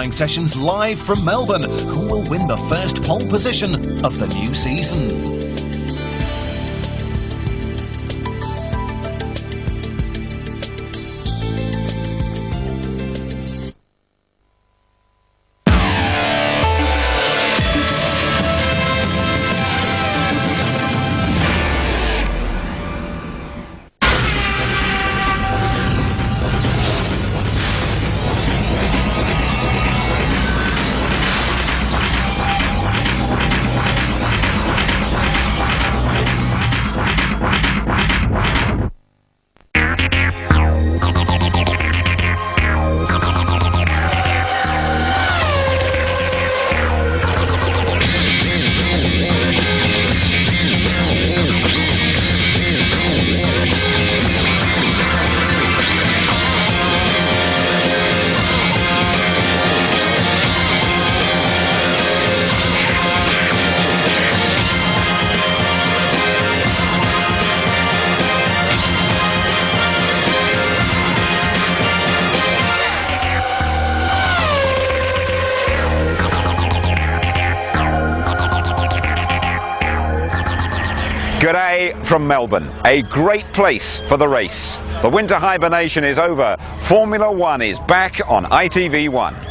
qualifying sessions live from Melbourne. Who will win the first pole position of the new season? G'day from Melbourne, a great place for the race. The winter hibernation is over. Formula One is back on ITV1.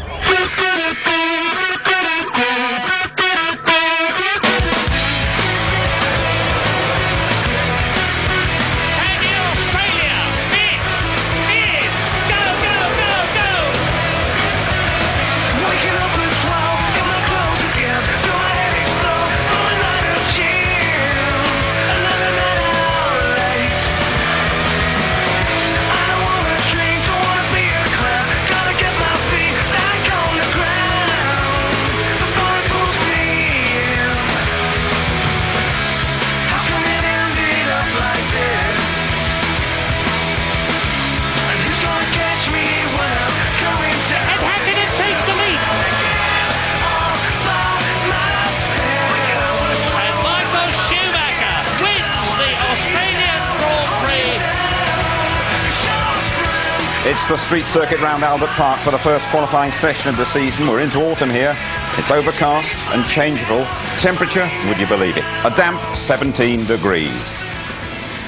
It's the street circuit round Albert Park for the first qualifying session of the season. We're into autumn here. It's overcast and changeable. Temperature, would you believe it? A damp 17 degrees.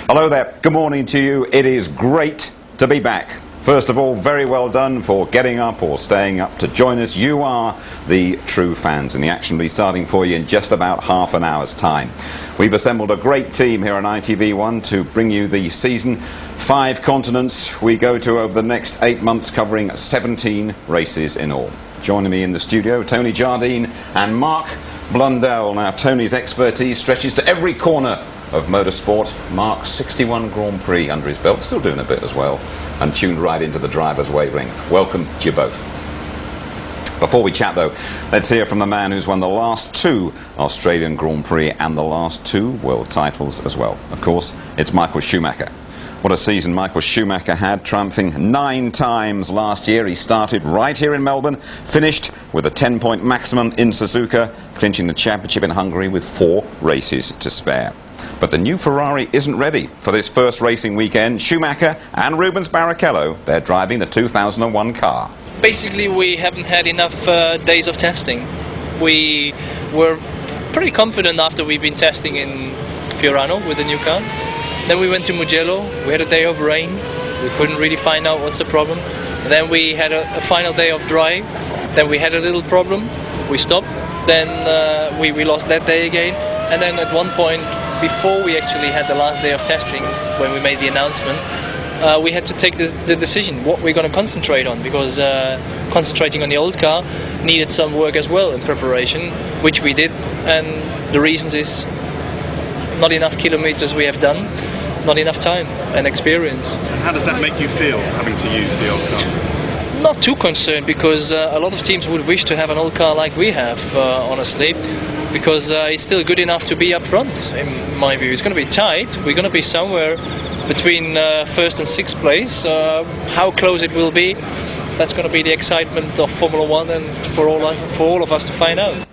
Hello there. Good morning to you. It is great to be back. First of all, very well done for getting up or staying up to join us. You are the true fans, and the action will be starting for you in just about half an hour's time. We've assembled a great team here on ITV1 to bring you the season. 5 continents we go to over the next 8 months, covering 17 races in all. Joining me in the studio, Tony Jardine and Mark Blundell. Now, Tony's expertise stretches to every corner of motorsport. Mark's 61 Grand Prix under his belt, still doing a bit as well, and tuned right into the driver's wavelength. Welcome to you both. Before we chat though, let's hear from the man who's won the last 2 Australian Grand Prix and the last 2 world titles as well. Of course, it's Michael Schumacher. What a season Michael Schumacher had, triumphing 9 times last year. He started right here in Melbourne, finished with a 10-point maximum in Suzuka, clinching the championship in Hungary with 4 races to spare. But the new Ferrari isn't ready for this first racing weekend. Schumacher and Rubens Barrichello, they're driving the 2001 car. Basically, we haven't had enough days of testing. We were pretty confident after we've been testing in Fiorano with the new car. Then we went to Mugello, we had a day of rain, we couldn't really find out what's the problem. And then we had a final day of dry, then we had a little problem, we stopped, then we lost that day again. And then at one point, before we actually had the last day of testing, when we made the announcement, we had to take the decision what we're going to concentrate on, because concentrating on the old car needed some work as well in preparation, which we did. And the reasons is not enough kilometers we have done, not enough time and experience. And how does that make you feel, having to use the old car? Not too concerned, because a lot of teams would wish to have an old car like we have, honestly, because it's still good enough to be up front, in my view. It's going to be tight. We're going to be somewhere between 1st and 6th place. How close it will be, that's going to be the excitement of Formula One, and for all of us to find out.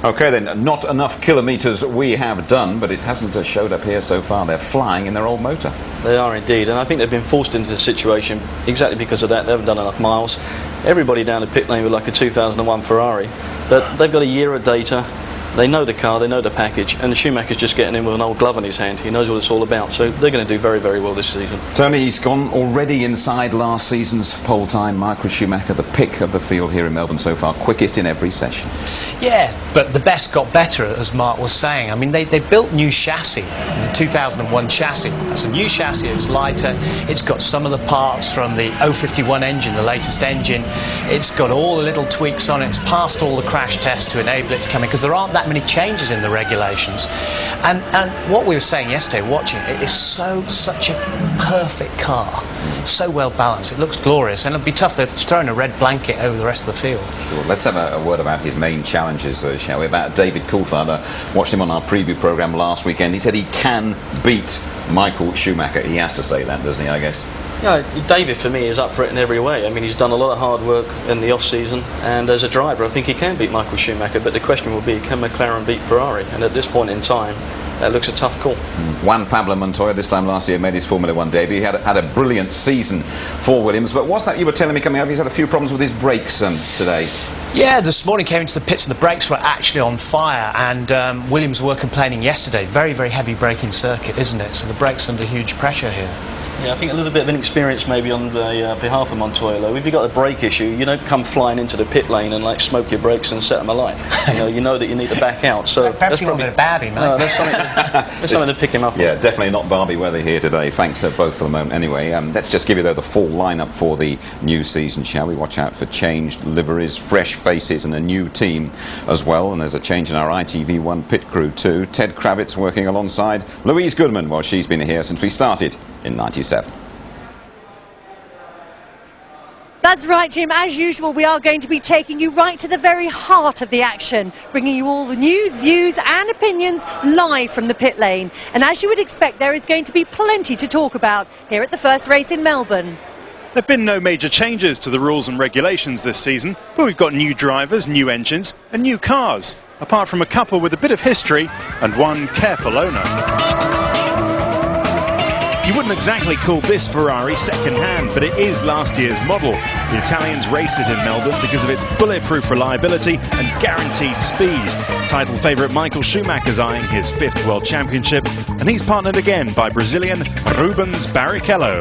OK then, not enough kilometres we have done, but it hasn't showed up here so far. They're flying in their old motor. They are indeed, and I think they've been forced into this situation exactly because of that. They haven't done enough miles. Everybody down the pit lane with like a 2001 Ferrari, but they've got a year of data. They know the car, they know the package, and the Schumacher's just getting in with an old glove in his hand. He knows what it's all about, so they're going to do very, very well this season. Tony, he's gone already inside last season's pole time. Michael Schumacher, the pick of the field here in Melbourne so far, quickest in every session. Yeah, but the best got better, as Mark was saying. I mean, they built new chassis, the 2001 chassis. That's a new chassis, it's lighter, it's got some of the parts from the 051 engine, the latest engine. It's got all the little tweaks on it, it's passed all the crash tests to enable it to come in, because there aren't that many changes in the regulations. And what we were saying yesterday, watching it, is such a perfect car. So well balanced, it looks glorious, and it'll be tough. They're throwing a red blanket over the rest of the field. Sure. Let's have a word about his main challenges, shall we? About David Coulthard. I watched him on our preview programme last weekend. He said he can beat Michael Schumacher. He has to say that, doesn't he, I guess? Yeah, David for me is up for it in every way. I mean, he's done a lot of hard work in the off-season, and as a driver I think he can beat Michael Schumacher, but the question will be, can McLaren beat Ferrari? And at this point in time, that looks a tough call. Juan Pablo Montoya, this time last year, made his Formula 1 debut. He had a brilliant season for Williams, but what's that you were telling me coming up? He's had a few problems with his brakes today. Yeah, this morning came into the pits and the brakes were actually on fire, and Williams were complaining yesterday. Very, very heavy braking circuit, isn't it? So the brakes under huge pressure here. Yeah, I think a little bit of inexperience maybe on the behalf of Montoya, though. If you've got a brake issue, you don't come flying into the pit lane and like smoke your brakes and set them alight. You know that you need to back out. So perhaps he wanted a Barbie, mate. No, there's something to pick him up on. Yeah, definitely not Barbie weather here today. Thanks both for the moment. Anyway, let's just give you the full lineup for the new season, shall we? Watch out for changed liveries, fresh faces, and a new team as well. And there's a change in our ITV1 pit crew too. Ted Kravitz working alongside Louise Goodman. Well, she's been here since we started in '97. That's right, Jim. As usual, we are going to be taking you right to the very heart of the action, bringing you all the news, views and opinions live from the pit lane. And as you would expect, there is going to be plenty to talk about here at the first race in Melbourne. There have been no major changes to the rules and regulations this season, but we've got new drivers, new engines and new cars, apart from a couple with a bit of history and one careful owner. You wouldn't exactly call this Ferrari second-hand, but it is last year's model. The Italians race it in Melbourne because of its bulletproof reliability and guaranteed speed. Title favourite Michael Schumacher's eyeing his 5th World Championship, and he's partnered again by Brazilian Rubens Barrichello.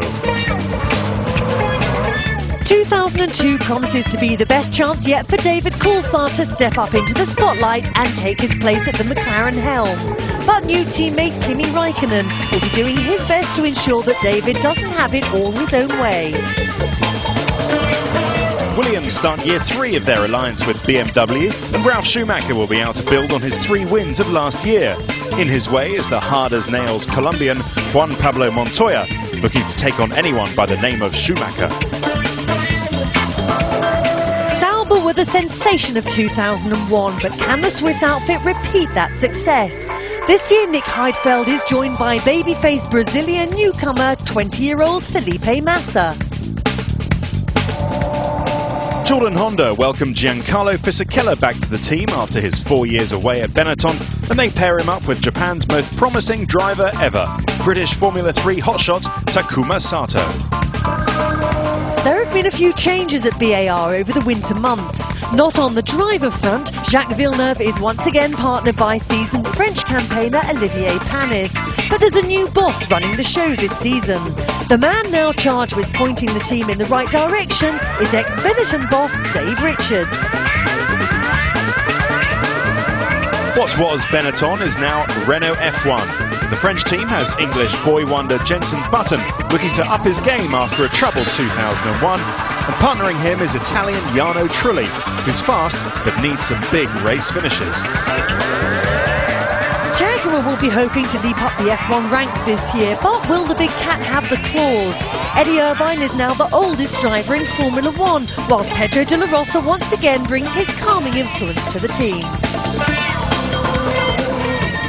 2002 promises to be the best chance yet for David Coulthard to step up into the spotlight and take his place at the McLaren helm. But new teammate Kimi Raikkonen will be doing his best to ensure that David doesn't have it all his own way. Williams start year 3 of their alliance with BMW, and Ralf Schumacher will be out to build on his 3 wins of last year. In his way is the hard-as-nails Colombian Juan Pablo Montoya, looking to take on anyone by the name of Schumacher. Were the sensation of 2001, but can the Swiss outfit repeat that success? This year Nick Heidfeld is joined by babyface Brazilian newcomer 20-year-old Felipe Massa. Jordan Honda welcomed Giancarlo Fisichella back to the team after his 4 years away at Benetton, and they pair him up with Japan's most promising driver ever, British Formula 3 hotshot Takuma Sato. There have been a few changes at BAR over the winter months. Not on the driver front, Jacques Villeneuve is once again partnered by seasoned French campaigner Olivier Panis. But there's a new boss running the show this season. The man now charged with pointing the team in the right direction is ex-Benetton boss Dave Richards. What was Benetton is now Renault F1. The French team has English boy wonder Jenson Button looking to up his game after a troubled 2001, and partnering him is Italian Jarno Trulli, who's fast but needs some big race finishes. Jaguar will be hoping to leap up the F1 ranks this year, but will the big cat have the claws? Eddie Irvine is now the oldest driver in Formula 1, whilst Pedro de la Rosa once again brings his calming influence to the team.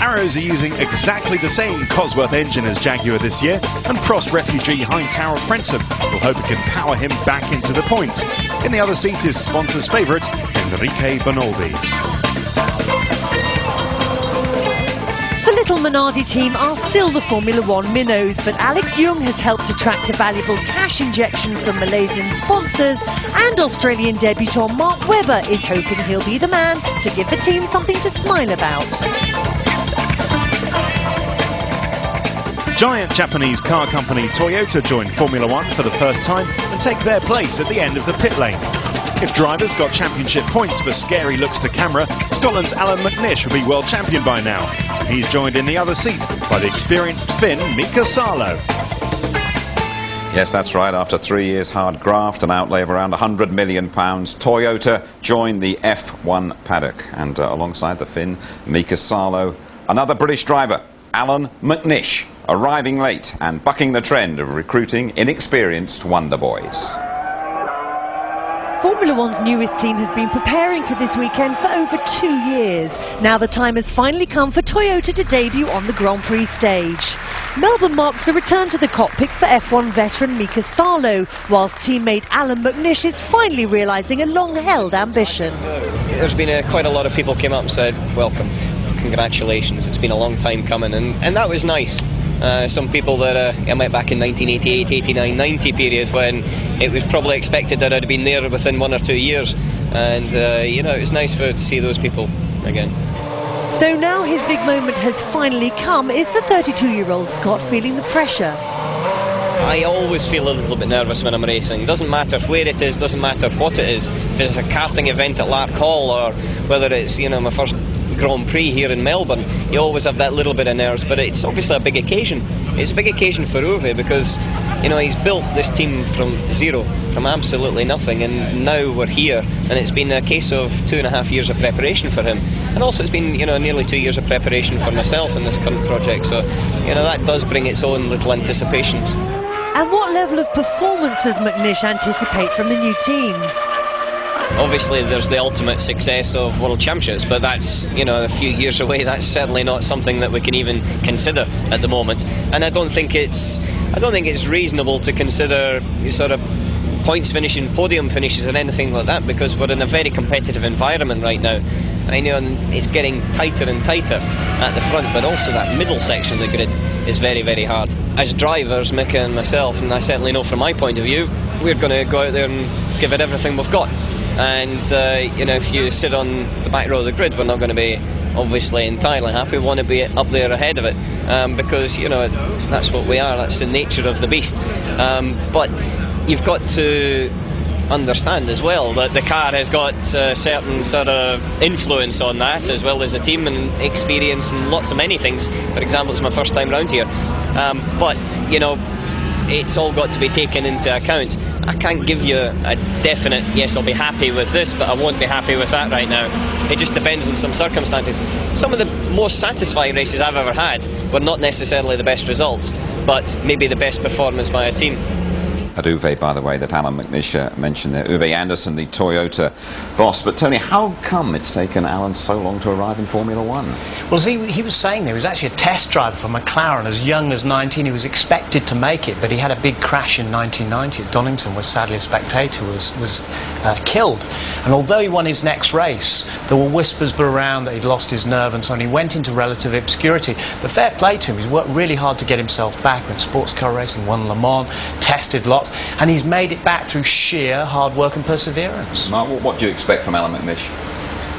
Arrows are using exactly the same Cosworth engine as Jaguar this year, and Prost refugee Heinz-Harald Frentzen will hope it can power him back into the points. In the other seat is sponsors' favourite, Enrique Bonaldi. Minardi team are still the Formula One minnows, but Alex Young has helped attract a valuable cash injection from Malaysian sponsors, and Australian debutant Mark Webber is hoping he'll be the man to give the team something to smile about. Giant Japanese car company Toyota joined Formula One for the first time and take their place at the end of the pit lane. If drivers got championship points for scary looks to camera, Scotland's Alan McNish would be world champion by now. He's joined in the other seat by the experienced Finn Mika Salo. Yes, that's right. After 3 years hard graft, an outlay of around £100 million, Toyota joined the F1 paddock. And alongside the Finn, Mika Salo, another British driver, Alan McNish, arriving late and bucking the trend of recruiting inexperienced wonder boys. Formula One's newest team has been preparing for this weekend for over 2 years. Now the time has finally come for Toyota to debut on the Grand Prix stage. Melbourne marks a return to the cockpit for F1 veteran Mika Salo, whilst teammate Alan McNish is finally realising a long-held ambition. There's been quite a lot of people came up and said, welcome, congratulations, it's been a long time coming, and that was nice. Some people that I met back in 1988, 89, 90 period when it was probably expected that I'd have been there within 1 or 2 years, and you know, it was nice to see those people again. So now his big moment has finally come. Is the 32-year-old Scot feeling the pressure? I always feel a little bit nervous when I'm racing. Doesn't matter where it is, doesn't matter what it is. If it's a karting event at Lark Hall or whether it's, you know, my first Grand Prix here in Melbourne, you always have that little bit of nerves, but it's obviously a big occasion. It's a big occasion for Uwe because, you know, he's built this team from zero, from absolutely nothing, and now we're here, and it's been a case of 2.5 years of preparation for him, and also it's been, you know, nearly 2 years of preparation for myself in this current project, so, you know, that does bring its own little anticipations. And what level of performance does McNish anticipate from the new team? Obviously there's the ultimate success of World Championships, but that's, you know, a few years away. That's certainly not something that we can even consider at the moment, and I don't think it's reasonable to consider sort of points finishing, podium finishes and anything like that, because we're in a very competitive environment right now. I know it's getting tighter and tighter at the front, but also that middle section of the grid is very, very hard. As drivers, Mika and myself, and I certainly know from my point of view, we're going to go out there and give it everything we've got. And you know, if you sit on the back row of the grid, we're not going to be obviously entirely happy. We want to be up there ahead of it, because, you know, that's what we are, that's the nature of the beast. But you've got to understand as well that the car has got a certain sort of influence on that, as well as the team and experience and lots of many things. For example, it's my first time round here, but, you know, it's all got to be taken into account. I can't give you a definite, yes, I'll be happy with this, but I won't be happy with that right now. It just depends on some circumstances. Some of the most satisfying races I've ever had were not necessarily the best results, but maybe the best performance by a team. At Uwe, by the way, that Alan McNish mentioned there, Uwe Anderson, the Toyota boss. But Tony, how come it's taken Alan so long to arrive in Formula One? Well, he was saying there, he was actually a test driver for McLaren as young as 19. He was expected to make it, but he had a big crash in 1990 at Donington where sadly a spectator was killed. And although he won his next race, there were whispers around that he'd lost his nerve and so on. He went into relative obscurity. But fair play to him, he's worked really hard to get himself back in sports car racing, won Le Mans, tested lots, and he's made it back through sheer hard work and perseverance. Mark, what do you expect from Alan McNish?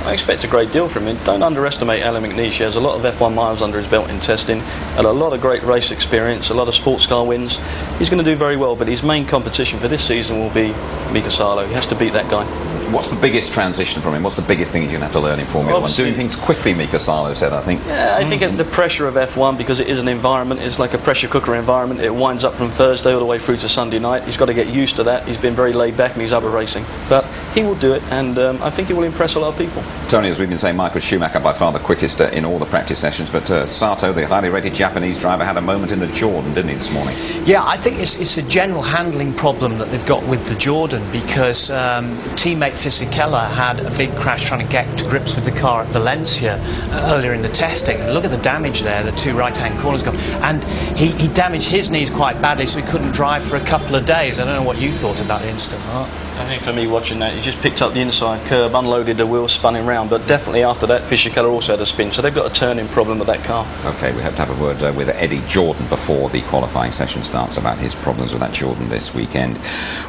I expect a great deal from him. Don't underestimate Alan McNish. He has a lot of F1 miles under his belt in testing, and a lot of great race experience, a lot of sports car wins. He's going to do very well, but his main competition for this season will be Mika Salo. He has to beat that guy. What's the biggest transition from him? What's the biggest thing he's going to have to learn in Formula One? Doing things quickly, Mika Salo said, I think. Yeah, I think the pressure of F1, because it is an environment, it's like a pressure cooker environment. It winds up from Thursday all the way through to Sunday night. He's got to get used to that. He's been very laid back in his other racing. But he will do it, and I think he will impress a lot of people. Tony, as we've been saying, Michael Schumacher by far the quickest in all the practice sessions, but Sato, the highly rated Japanese driver, had a moment in the Jordan, didn't he, this morning? Yeah, I think it's a general handling problem that they've got with the Jordan, because teammate Fisichella had a big crash trying to get to grips with the car at Valencia earlier in the testing. And look at the damage there, the two right-hand corners gone. And he damaged his knees quite badly, so he couldn't drive for a couple of days. I don't know what you thought about the incident, Mark. I think for me watching that, he just picked up the inside curb, unloaded the wheels, spun him round, but definitely after that Fisichella also had a spin, so they've got a turning problem with that car. OK, we have to have a word with Eddie Jordan before the qualifying session starts about his problems with that Jordan this weekend.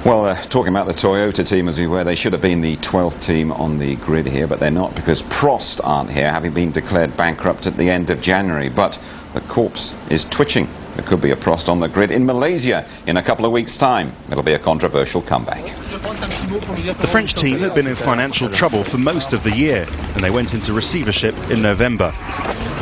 Well, talking about the Toyota team as we were, they should have been the 12th team on the grid here, but they're not because Prost aren't here, having been declared bankrupt at the end of January. But the corpse is twitching. There could be a Prost on the grid in Malaysia in a couple of weeks' time. It'll be a controversial comeback. The French team had been in financial trouble for most of the year, and they went into receivership in November.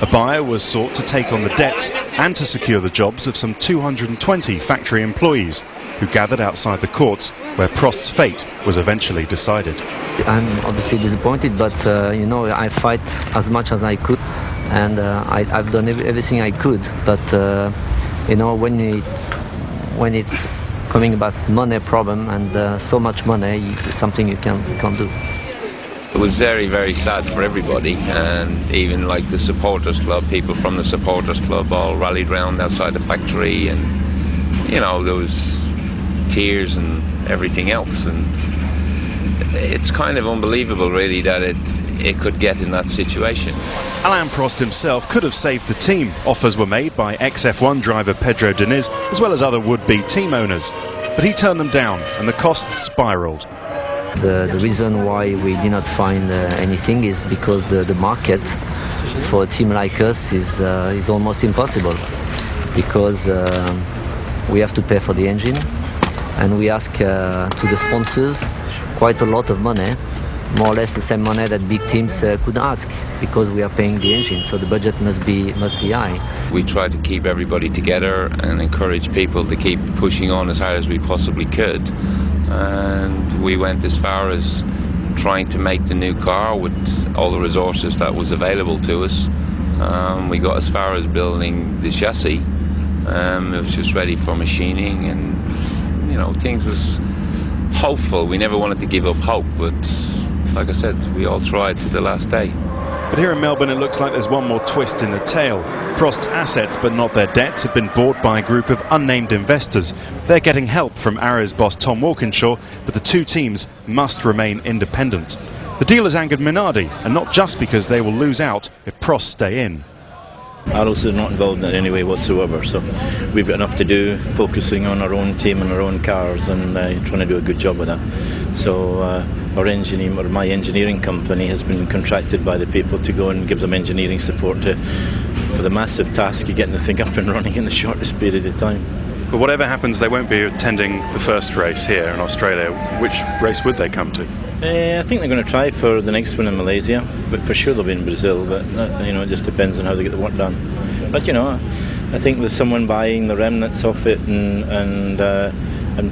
A buyer was sought to take on the debts and to secure the jobs of some 220 factory employees who gathered outside the courts where Prost's fate was eventually decided. I'm obviously disappointed, but you know, I fight as much as I could, and I've done everything I could, but you know, when it's coming about money problem and so much money, it's something you can't do. It was very, very sad for everybody, and even like the supporters club, people from the supporters club all rallied round outside the factory, and you know, there was tears and everything else, and it's kind of unbelievable really that it could get in that situation. Alain Prost himself could have saved the team. Offers were made by ex-F1 driver Pedro Diniz as well as other would-be team owners, but he turned them down and the costs spiralled. The reason why we did not find anything is because the market for a team like us is almost impossible, because we have to pay for the engine, and we ask to the sponsors quite a lot of money, more or less the same money that big teams could ask, because we are paying the engine, so the budget must be high. We tried to keep everybody together and encourage people to keep pushing on as hard as we possibly could, and we went as far as trying to make the new car with all the resources that was available to us. We got as far as building the chassis. It was just ready for machining, and you know, things was hopeful. We never wanted to give up hope, but like I said, we all tried to the last day. But here in Melbourne it looks like there's one more twist in the tail. Prost's assets, but not their debts, have been bought by a group of unnamed investors. They're getting help from Arrows boss Tom Walkinshaw, but the two teams must remain independent. The deal has angered Minardi, and not just because they will lose out if Prost stay in. Arrows is not involved in it in any way whatsoever, so we've got enough to do focusing on our own team and our own cars, and trying to do a good job with that. So my engineering company has been contracted by the people to go and give them engineering support for the massive task of getting the thing up and running in the shortest period of time. But whatever happens, they won't be attending the first race here in Australia. Which race would they come to? I think they're going to try for the next one in Malaysia, but for sure they'll be in Brazil. But you know, it just depends on how they get the work done. But you know, I think with someone buying the remnants of it and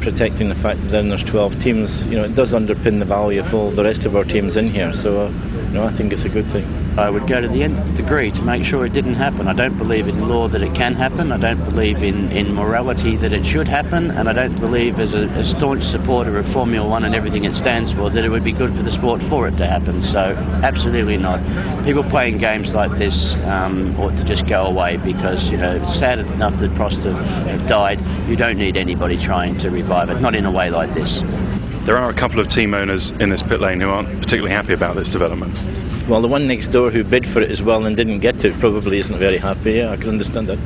protecting the fact that then there's 12 teams, you know, it does underpin the value of all the rest of our teams in here. So you know, I think it's a good thing. I would go to the nth degree to make sure it didn't happen. I don't believe in law that it can happen. I don't believe in morality that it should happen, and I don't believe, as a staunch supporter of Formula One and everything it stands for, that it would be good for the sport for it to happen. So absolutely not. People playing games like this ought to just go away, because you know, it's sad enough that Prost have died. You don't need anybody trying to revive it, not in a way like this. There are a couple of team owners in this pit lane who aren't particularly happy about this development. Well, the one next door who bid for it as well and didn't get it probably isn't very happy. Yeah, I can understand that.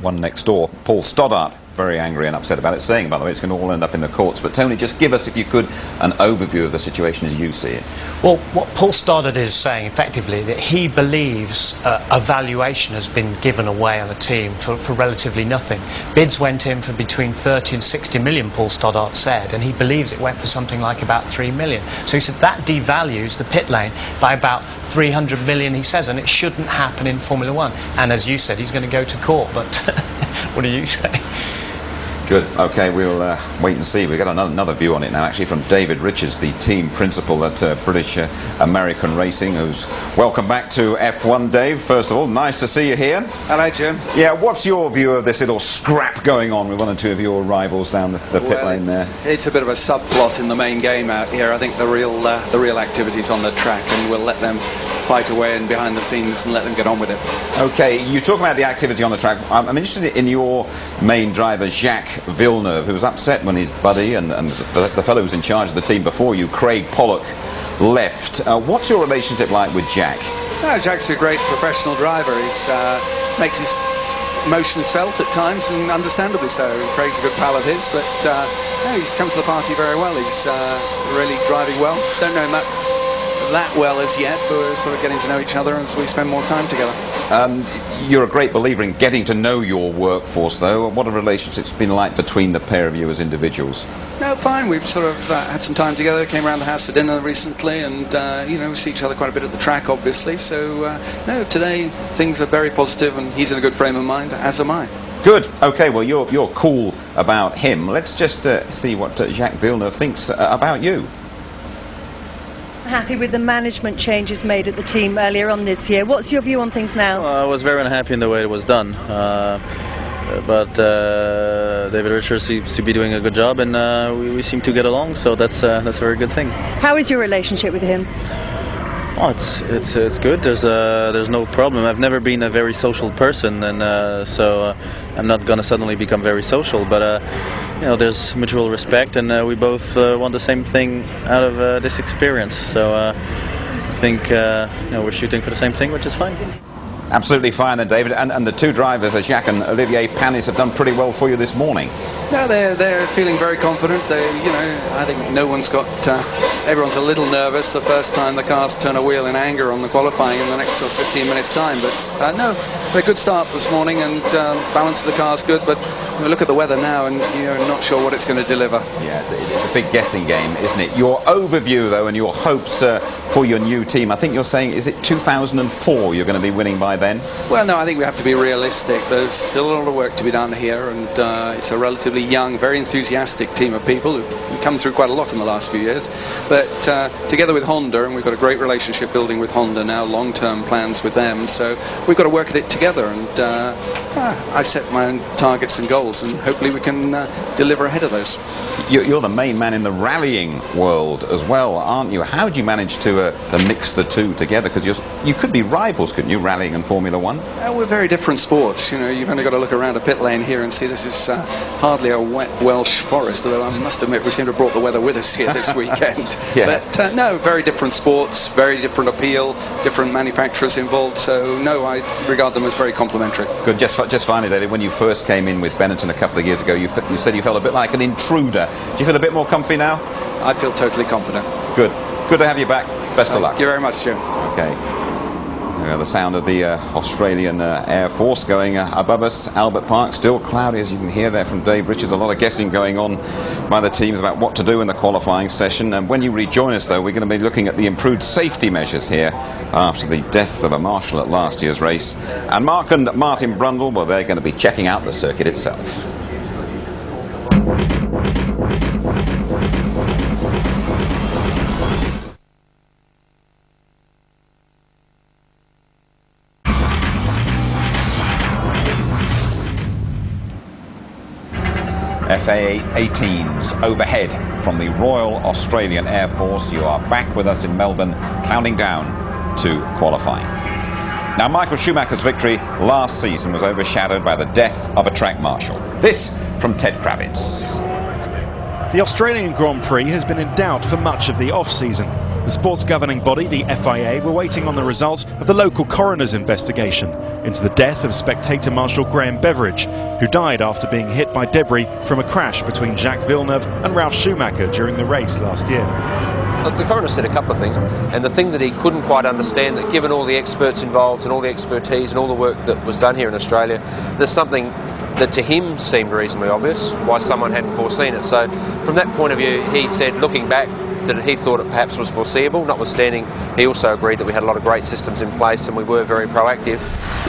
One next door, Paul Stoddart, very angry and upset about it, saying, by the way, it's going to all end up in the courts. But Tony, just give us, if you could, an overview of the situation as you see it. Well, what Paul Stoddart is saying effectively, that he believes a valuation has been given away on a team for relatively nothing. Bids went in for between 30 and 60 million, Paul Stoddart said, and he believes it went for something like about 3 million. So he said that devalues the pit lane by about 300 million, he says, and it shouldn't happen in Formula One. And as you said, he's going to go to court, but what do you say? Good. Okay, we'll wait and see. We've got another view on it now, actually, from David Richards, the team principal at British American Racing, who's welcome back to F1. Dave, first of all, nice to see you here. Hello, Jim. Yeah, what's your view of this little scrap going on with one or two of your rivals down the pit lane there? It's a bit of a subplot in the main game out here. I think the real activity's on the track, and we'll let them fight away and behind the scenes and let them get on with it. Okay, you talk about the activity on the track. I'm interested in your main driver, Jacques Villeneuve, who was upset when his buddy and the fellow who was in charge of the team before you, Craig Pollock, left. What's your relationship like with Jack? Jack's a great professional driver. He makes his emotions felt at times, and understandably so. Craig's a good pal of his, but he's come to the party very well. He's really driving well. Don't know him that well as yet, but we're sort of getting to know each other as we spend more time together. You're a great believer in getting to know your workforce, though. What have relationships been like between the pair of you as individuals? No, fine. We've sort of had some time together, came around the house for dinner recently, and we see each other quite a bit at the track, obviously. So no, today things are very positive, and he's in a good frame of mind, as am I. Good. Okay, well, you're cool about him. Let's just see what Jacques Villeneuve thinks about you. Happy with the management changes made at the team earlier on this year. What's your view on things now? I was very unhappy in the way it was done, but David Richards seems to be doing a good job, and we seem to get along, so that's a very good thing. How is your relationship with him? Oh, it's good. There's no problem. I've never been a very social person, and so I'm not gonna suddenly become very social. But there's mutual respect, and we both want the same thing out of this experience. So I think we're shooting for the same thing, which is fine. Absolutely fine then, David. And the two drivers, Jacques and Olivier Panis, have done pretty well for you this morning. No, they're feeling very confident. I think no one's got. Everyone's a little nervous the first time the cars turn a wheel in anger on the qualifying in the next sort of 15 minutes time. But no, a good start this morning, and balance of the car's good. But we look at the weather now, and you're not sure what it's going to deliver. Yeah, it's a big guessing game, isn't it? Your overview, though, and your hopes for your new team. I think you're saying, is it 2004 you're going to be winning by then? Well, no, I think we have to be realistic. There's still a lot of work to be done here, and it's a relatively young, very enthusiastic team of people who've come through quite a lot in the last few years. But together with Honda, and we've got a great relationship building with Honda now, long-term plans with them, so we've got to work at it together, and I set my own targets and goals, and hopefully we can deliver ahead of those. You're the main man in the rallying world as well, aren't you? How do you manage to mix the two together? Because you could be rivals, couldn't you, rallying and Formula One? We're very different sports. You've only got to look around a pit lane here and see this is hardly a wet Welsh forest, although I must admit we seem to have brought the weather with us here this weekend. Yeah. But no, very different sports, very different appeal, different manufacturers involved, so no, I regard them as very complementary. Good. Just finally, David, when you first came in with Benetton a couple of years ago, you said you felt a bit like an intruder. Do you feel a bit more comfy now? I feel totally confident. Good. Good to have you back. Best of luck. Thank you very much, Jim. Okay. The sound of the Australian Air Force going above us. Albert Park still cloudy, as you can hear there from Dave Richards. A lot of guessing going on by the teams about what to do in the qualifying session. And when you rejoin us, though, we're going to be looking at the improved safety measures here after the death of a marshal at last year's race. And Mark and Martin Brundle, well, they're going to be checking out the circuit itself. FAA 18s overhead from the Royal Australian Air Force. You are back with us in Melbourne, counting down to qualifying. Now, Michael Schumacher's victory last season was overshadowed by the death of a track marshal. This from Ted Kravitz. The Australian Grand Prix has been in doubt for much of the off-season. The sports governing body, the FIA, were waiting on the result of the local coroner's investigation into the death of spectator Marshal Graham Beveridge, who died after being hit by debris from a crash between Jacques Villeneuve and Ralf Schumacher during the race last year. The coroner said a couple of things, and the thing that he couldn't quite understand, that given all the experts involved and all the expertise and all the work that was done here in Australia, there's something that to him seemed reasonably obvious, why someone hadn't foreseen it. So from that point of view, he said, looking back, that he thought it perhaps was foreseeable, notwithstanding he also agreed that we had a lot of great systems in place and we were very proactive.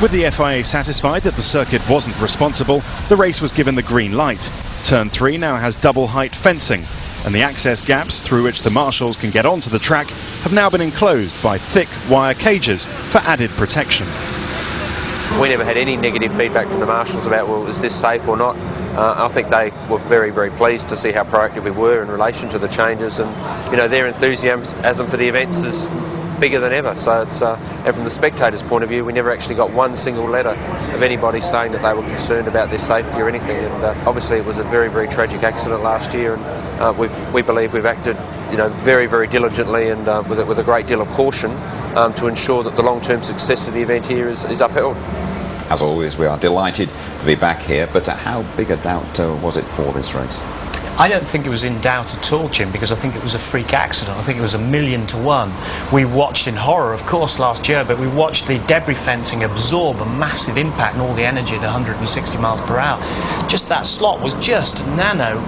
With the FIA satisfied that the circuit wasn't responsible, the race was given the green light. Turn 3 now has double height fencing, and the access gaps through which the marshals can get onto the track have now been enclosed by thick wire cages for added protection. We never had any negative feedback from the marshals about, well, is this safe or not? I think they were very, very pleased to see how proactive we were in relation to the changes, and you know, their enthusiasm for the events is bigger than ever. So it's, and from the spectators' point of view, we never actually got one single letter of anybody saying that they were concerned about their safety or anything. And obviously, it was a very, very tragic accident last year, and we believe we've acted, you know, very, very diligently and with a great deal of caution to ensure that the long-term success of the event here is upheld. As always, we are delighted to be back here, but how big a doubt was it for this race? I don't think it was in doubt at all, Jim, because I think it was a freak accident. I think it was 1,000,000 to 1. We watched in horror, of course, last year, but we watched the debris fencing absorb a massive impact and all the energy at 160 miles per hour. Just that slot was just a nano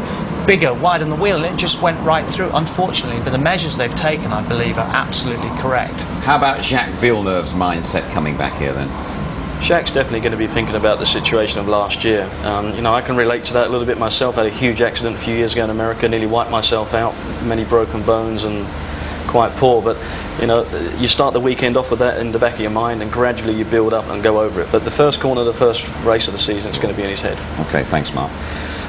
bigger, wide on the wheel, and it just went right through, unfortunately. But the measures they've taken, I believe, are absolutely correct. How about Jacques Villeneuve's mindset coming back here then? Jacques definitely going to be thinking about the situation of last year. You know, I can relate to that a little bit myself. I had a huge accident a few years ago in America, nearly wiped myself out, many broken bones and quite poor. But you know, you start the weekend off with that in the back of your mind, and gradually you build up and go over it. But the first corner, the first race of the season, is going to be in his head. Okay, thanks, Mark.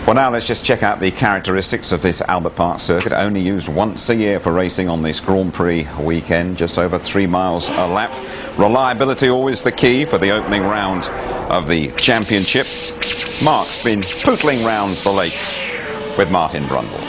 Well, now let's just check out the characteristics of this Albert Park circuit, only used once a year for racing on this Grand Prix weekend, just over 3 miles a lap. Reliability always the key for the opening round of the championship. Mark's been pootling round the lake with Martin Brundle.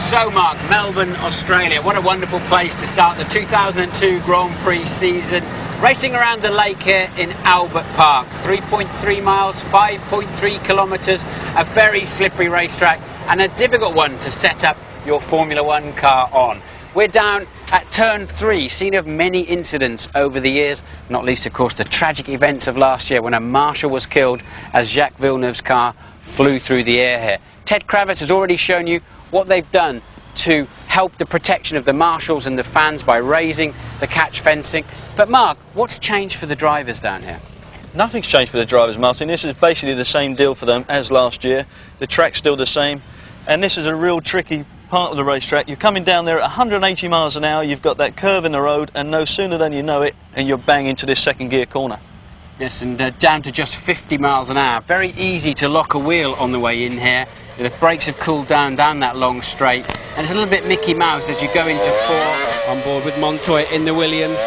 So Mark, Melbourne, Australia, what a wonderful place to start the 2002 Grand Prix season. Racing around the lake here in Albert Park. 3.3 miles, 5.3 kilometres, a very slippery racetrack and a difficult one to set up your Formula One car on. We're down at turn 3, scene of many incidents over the years, not least of course the tragic events of last year when a marshal was killed as Jacques Villeneuve's car flew through the air here. Ted Kravitz has already shown you what they've done to help the protection of the marshals and the fans by raising the catch fencing. But Mark, what's changed for the drivers down here? Nothing's changed for the drivers, Martin. This is basically the same deal for them as last year. The track's still the same, and this is a real tricky part of the racetrack. You're coming down there at 180 miles an hour, you've got that curve in the road, and no sooner than you know it, and you're bang into this second gear corner. Yes, and down to just 50 miles an hour. Very easy to lock a wheel on the way in here. The brakes have cooled down that long straight, and it's a little bit Mickey Mouse as you go into 4 on board with Montoya in the Williams.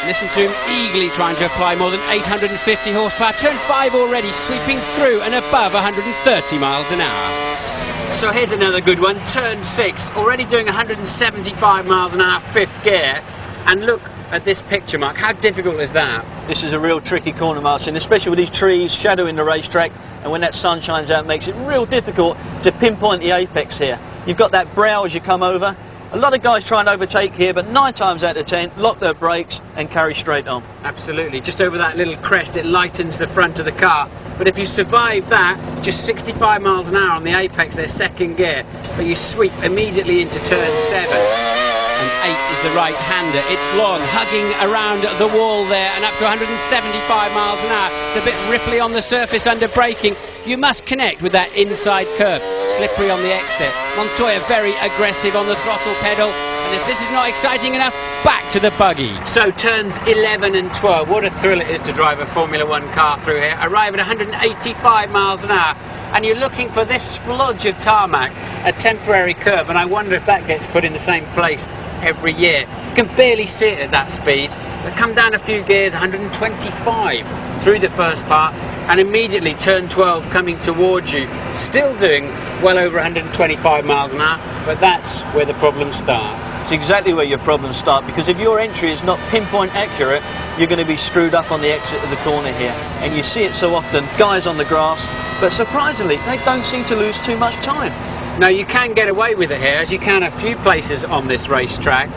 Listen to him eagerly trying to apply more than 850 horsepower. Turn 5 already, sweeping through and above 130 miles an hour. So here's another good one, turn 6, already doing 175 miles an hour, 5th gear. And look at this picture, Mark, how difficult is that? This is a real tricky corner, Martin, especially with these trees shadowing the racetrack, and when that sun shines out, it makes it real difficult to pinpoint the apex here. You've got that brow as you come over. A lot of guys try and overtake here, but 9 times out of 10 lock their brakes and carry straight on. Absolutely, just over that little crest it lightens the front of the car, but if you survive that, just 65 miles an hour on the apex, their second gear, but you sweep immediately into turn 7. And 8 is the right-hander. It's long, hugging around the wall there, and up to 175 miles an hour. It's a bit ripply on the surface under braking. You must connect with that inside curve. Slippery on the exit. Montoya very aggressive on the throttle pedal. And if this is not exciting enough, back to the buggy. So turns 11 and 12. What a thrill it is to drive a Formula One car through here. Arrive at 185 miles an hour. And you're looking for this splodge of tarmac, a temporary curve, and I wonder if that gets put in the same place every year. You can barely see it at that speed, but come down a few gears, 125 through the first part, and immediately turn 12 coming towards you, still doing well over 125 miles an hour, but that's where the problems start. It's exactly where your problems start, because if your entry is not pinpoint accurate, you're going to be screwed up on the exit of the corner here. And you see it so often, guys on the grass, but surprisingly, they don't seem to lose too much time. Now you can get away with it here, as you can a few places on this racetrack,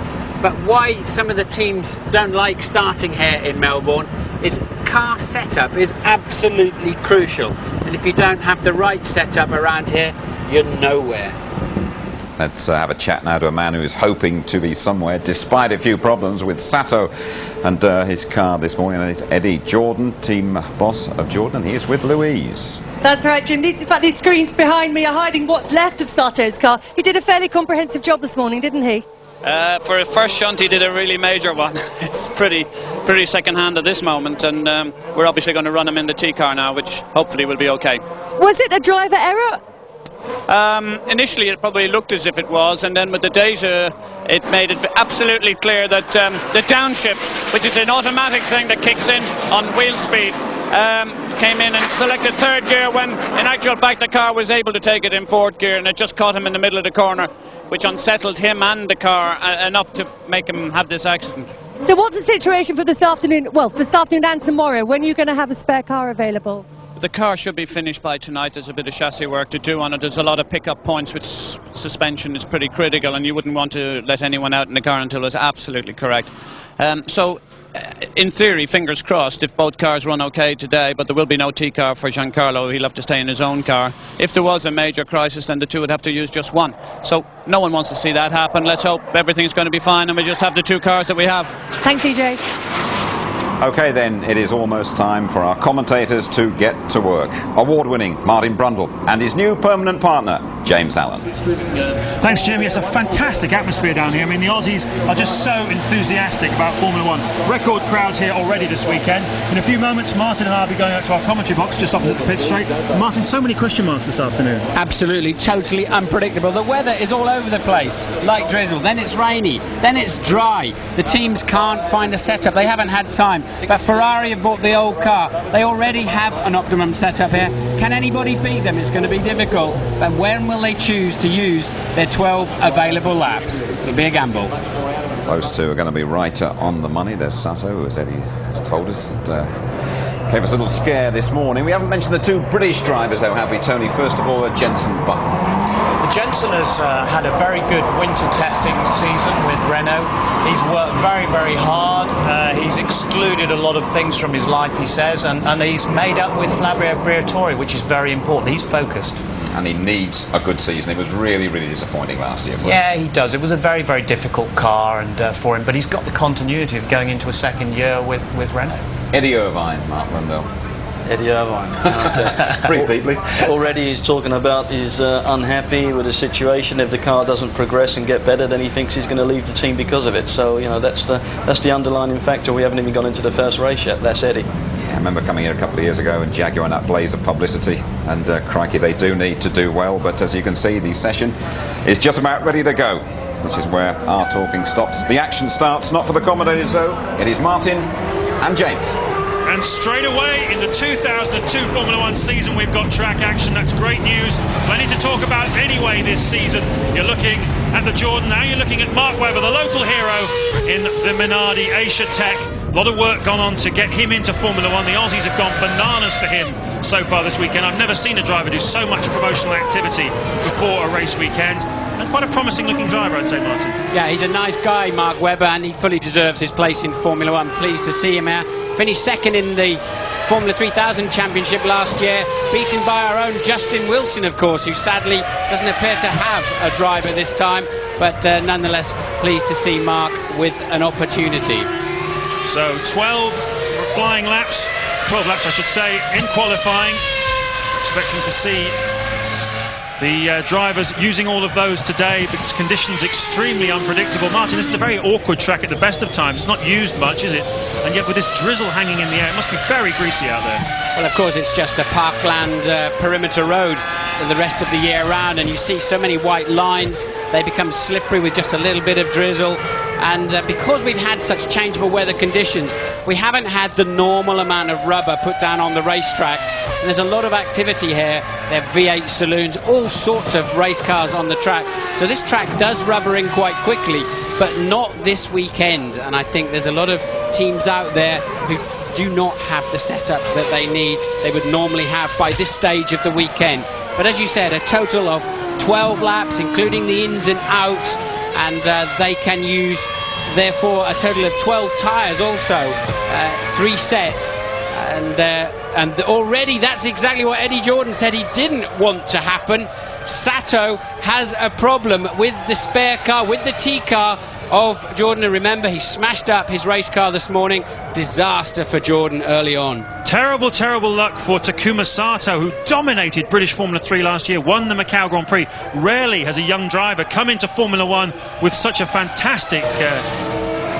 but why some of the teams don't like starting here in Melbourne is car setup is absolutely crucial, and if you don't have the right setup around here, you're nowhere. Let's have a chat now to a man who is hoping to be somewhere despite a few problems with Sato and his car this morning. And it's Eddie Jordan, team boss of Jordan, and he is with Louise. That's right, Jim. In fact, these screens behind me are hiding what's left of Sato's car. He did a fairly comprehensive job this morning, didn't he? For a first shunt, he did a really major one. It's pretty second-hand at this moment, and we're obviously going to run him in the T-car now, which hopefully will be okay. Was it a driver error? Initially it probably looked as if it was, and then with the data it made it absolutely clear that the downshift, which is an automatic thing that kicks in on wheel speed, came in and selected third gear when in actual fact the car was able to take it in fourth gear, and it just caught him in the middle of the corner, which unsettled him and the car enough to make him have this accident. So what's the situation for this afternoon? Well, for this afternoon and tomorrow, when are you going to have a spare car available? The car should be finished by tonight. There's a bit of chassis work to do on it. There's a lot of pickup points which suspension is pretty critical, and you wouldn't want to let anyone out in the car until it's absolutely correct. In theory, fingers crossed, if both cars run okay today, but there will be no T-car for Giancarlo. He'll have to stay in his own car. If there was a major crisis, then the two would have to use just one. So no one wants to see that happen. Let's hope everything's going to be fine and we just have the two cars that we have. Thanks, EJ. OK then, it is almost time for our commentators to get to work. Award-winning Martin Brundle and his new permanent partner, James Allen. Thanks, Jim. It's a fantastic atmosphere down here. I mean, the Aussies are just so enthusiastic about Formula One. Record crowds here already this weekend. In a few moments, Martin and I will be going out to our commentary box just opposite the pit straight. Martin, so many question marks this afternoon. Absolutely, totally unpredictable. The weather is all over the place. Light drizzle, then it's rainy, then it's dry. The teams can't find a setup. They haven't had time. But Ferrari have bought the old car. They already have an optimum setup here. Can anybody beat them? It's going to be difficult. But when will they choose to use their 12 available laps? It'll be a gamble. Those two are going to be right on the money. There's Sato, as Eddie has told us. Gave us a little scare this morning. We haven't mentioned the two British drivers, though, have we, Tony? First of all, Jenson Button. Jenson has had a very good winter testing season with Renault. He's worked very, very hard. He's excluded a lot of things from his life, he says, and he's made up with Flavio Briatore, which is very important. He's focused. And he needs a good season. It was really, really disappointing last year for him. Yeah, he does. It was a very, very difficult car and for him, but he's got the continuity of going into a second year with Renault. Eddie Irvine, Mark Rundle. Eddie Irvine. Pretty deeply. Already he's talking about he's unhappy with the situation. If the car doesn't progress and get better, then he thinks he's going to leave the team because of it. So, you know, that's the underlining factor. We haven't even gone into the first race yet. That's Eddie. Yeah, I remember coming here a couple of years ago and Jaguar in that blaze of publicity, and crikey, they do need to do well. But as you can see, the session is just about ready to go. This is where our talking stops. The action starts, not for the commentators though. It is Martin and James. And straight away in the 2002 Formula One season we've got track action. That's great news. Plenty to talk about anyway this season. You're looking at the Jordan, now you're looking at Mark Webber, the local hero in the Minardi Asia Tech. A lot of work gone on to get him into Formula One. The Aussies have gone bananas for him so far this weekend. I've never seen a driver do so much promotional activity before a race weekend. And quite a promising looking driver, I'd say, Martin. Yeah, he's a nice guy, Mark Webber, and he fully deserves his place in Formula One. Pleased to see him here. Finished second in the Formula 3000 Championship last year, beaten by our own Justin Wilson, of course, who sadly doesn't appear to have a driver this time, but nonetheless pleased to see Mark with an opportunity. So 12 flying laps, 12 laps I should say, in qualifying. Expecting to see the drivers using all of those today, because conditions extremely unpredictable. Martin, this is a very awkward track at the best of times. It's not used much, is it? And yet with this drizzle hanging in the air, it must be very greasy out there. Well, of course, it's just a parkland perimeter road the rest of the year round, and you see so many white lines. They become slippery with just a little bit of drizzle. And because we've had such changeable weather conditions, we haven't had the normal amount of rubber put down on the racetrack. And there's a lot of activity here. There are V8 saloons, all sorts of race cars on the track. So this track does rubber in quite quickly, but not this weekend. And I think there's a lot of teams out there who do not have the setup that they need, they would normally have by this stage of the weekend. But as you said, a total of 12 laps, including the ins and outs, and they can use, therefore, a total of 12 tyres also, 3 sets. And already that's exactly what Eddie Jordan said he didn't want to happen. Sato has a problem with the spare car, with the T car of Jordan. And remember, he smashed up his race car this morning. Disaster for Jordan early on. Terrible, terrible luck for Takuma Sato, who dominated British Formula 3 last year, won the Macau Grand Prix. Rarely has a young driver come into Formula 1 with such a fantastic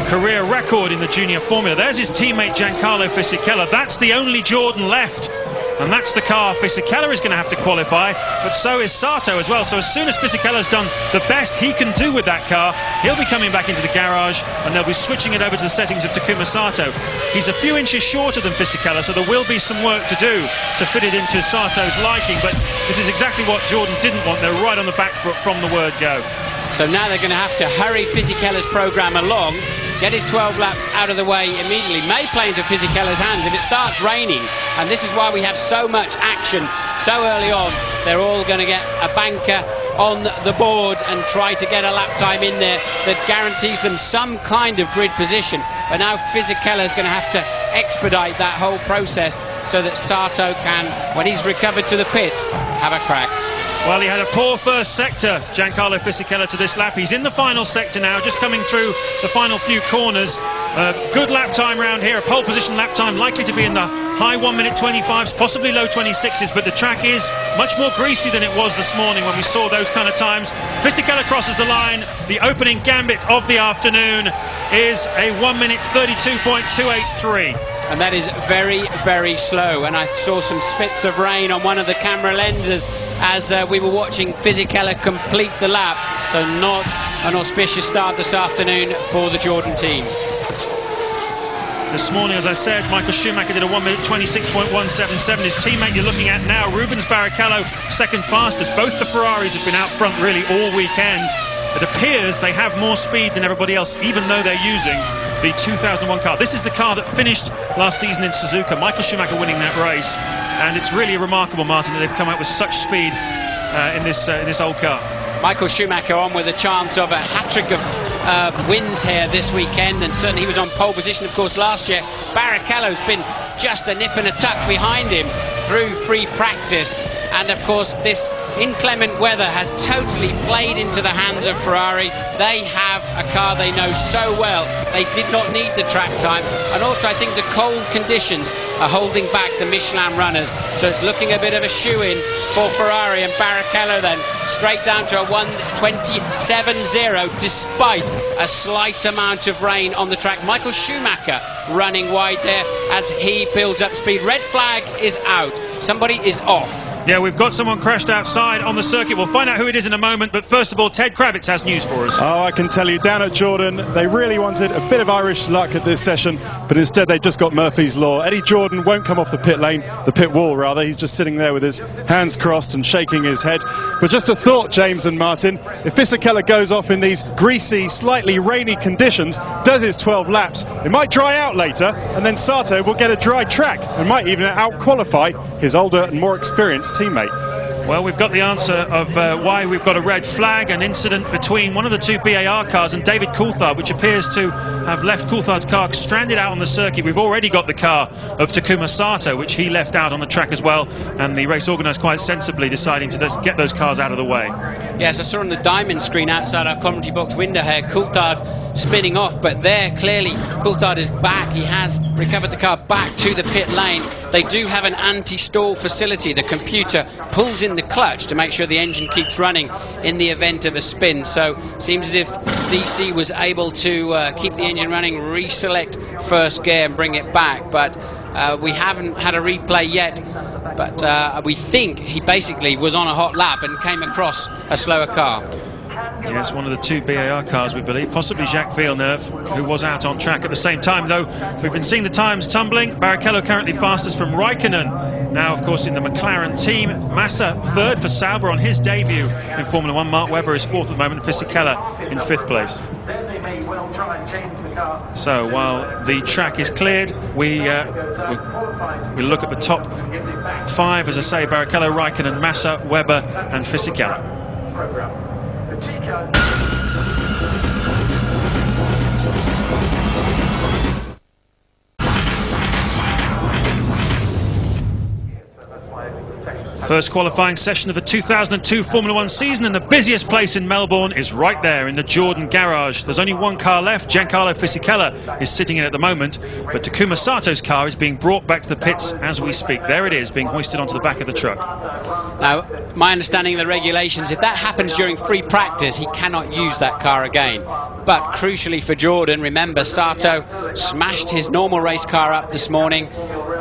career record in the junior formula. There's his teammate Giancarlo Fisichella. That's the only Jordan left. And that's the car Fisichella is going to have to qualify, but so is Sato as well. So as soon as Fisichella's done the best he can do with that car, he'll be coming back into the garage and they'll be switching it over to the settings of Takuma Sato. He's a few inches shorter than Fisichella, so there will be some work to do to fit it into Sato's liking, but this is exactly what Jordan didn't want. They're right on the back foot from the word go. So now they're going to have to hurry Fisichella's program along, get his 12 laps out of the way immediately. May play into Fisichella's hands if it starts raining, and this is why we have so much action so early on. They're all going to get a banker on the board and try to get a lap time in there that guarantees them some kind of grid position. But now Fisichella's going to have to expedite that whole process so that Sato can, when he's recovered to the pits, have a crack. Well, he had a poor first sector, Giancarlo Fisichella, to this lap. He's in the final sector now, just coming through the final few corners. Good lap time round here, a pole position lap time, likely to be in the high 1 minute 25s, possibly low 26s, but the track is much more greasy than it was this morning when we saw those kind of times. Fisichella crosses the line. The opening gambit of the afternoon is a 1 minute 32.283. And that is very, very slow. And I saw some spits of rain on one of the camera lenses as we were watching Fisichella complete the lap. So not an auspicious start this afternoon for the Jordan team. This morning, as I said, Michael Schumacher did a 1 minute 26.177. His teammate you're looking at now, Rubens Barrichello, second fastest. Both the Ferraris have been out front really all weekend. It appears they have more speed than everybody else, even though they're using the 2001 car. This is the car that finished last season in Suzuka. Michael Schumacher winning that race, and it's really remarkable, Martin, that they've come out with such speed in this old car. Michael Schumacher on with a chance of a hat-trick of wins here this weekend, and certainly he was on pole position, of course, last year. Barrichello's been just a nip and a tuck behind him through free practice, and of course this inclement weather has totally played into the hands of Ferrari. They have a car they know so well. They did not need the track time, and also I think the cold conditions are holding back the Michelin runners, so it's looking a bit of a shoe-in for Ferrari. And Barrichello then straight down to a 1:27.0 despite a slight amount of rain on the track. Michael Schumacher running wide there as he builds up speed. Red flag is out. Somebody is off. Yeah, we've got someone crashed outside on the circuit. We'll find out who it is in a moment, but first of all, Ted Kravitz has news for us. Oh, I can tell you, down at Jordan, they really wanted a bit of Irish luck at this session, but instead they just got Murphy's Law. Eddie Jordan won't come off the pit wall rather. He's just sitting there with his hands crossed and shaking his head. But just a thought, James and Martin, if Fisichella goes off in these greasy, slightly rainy conditions, does his 12 laps, it might dry out later, and then Sato will get a dry track and might even out-qualify his older and more experienced teammate. Well, we've got the answer of why we've got a red flag, an incident between one of the two BAR cars and David Coulthard, which appears to have left Coulthard's car stranded out on the circuit. We've already got the car of Takuma Sato, which he left out on the track as well, and the race organised quite sensibly deciding to just get those cars out of the way. Yes, I saw on the diamond screen outside our commentary box window here, Coulthard spinning off, but there clearly Coulthard is back. He has recovered the car back to the pit lane. They do have an anti-stall facility. The computer pulls in the clutch to make sure the engine keeps running in the event of a spin. So seems as if DC was able to keep the engine running, reselect first gear and bring it back. But we haven't had a replay yet. But we think he basically was on a hot lap and came across a slower car. Yes, one of the two BAR cars, we believe, possibly Jacques Villeneuve, who was out on track at the same time, though we've been seeing the times tumbling. Barrichello currently fastest from Raikkonen, now of course in the McLaren team. Massa third for Sauber on his debut in Formula 1. Mark Webber is fourth at the moment, Fisichella in fifth place. So while the track is cleared, we look at the top five, as I say: Barrichello, Raikkonen, Massa, Webber and Fisichella. First qualifying session of the 2002 Formula 1 season, and the busiest place in Melbourne is right there in the Jordan garage. There's only one car left. Giancarlo Fisichella is sitting in at the moment, but Takuma Sato's car is being brought back to the pits as we speak. There it is, being hoisted onto the back of the truck. Now, my understanding of the regulations, if that happens during free practice, he cannot use that car again. But crucially for Jordan, remember, Sato smashed his normal race car up this morning.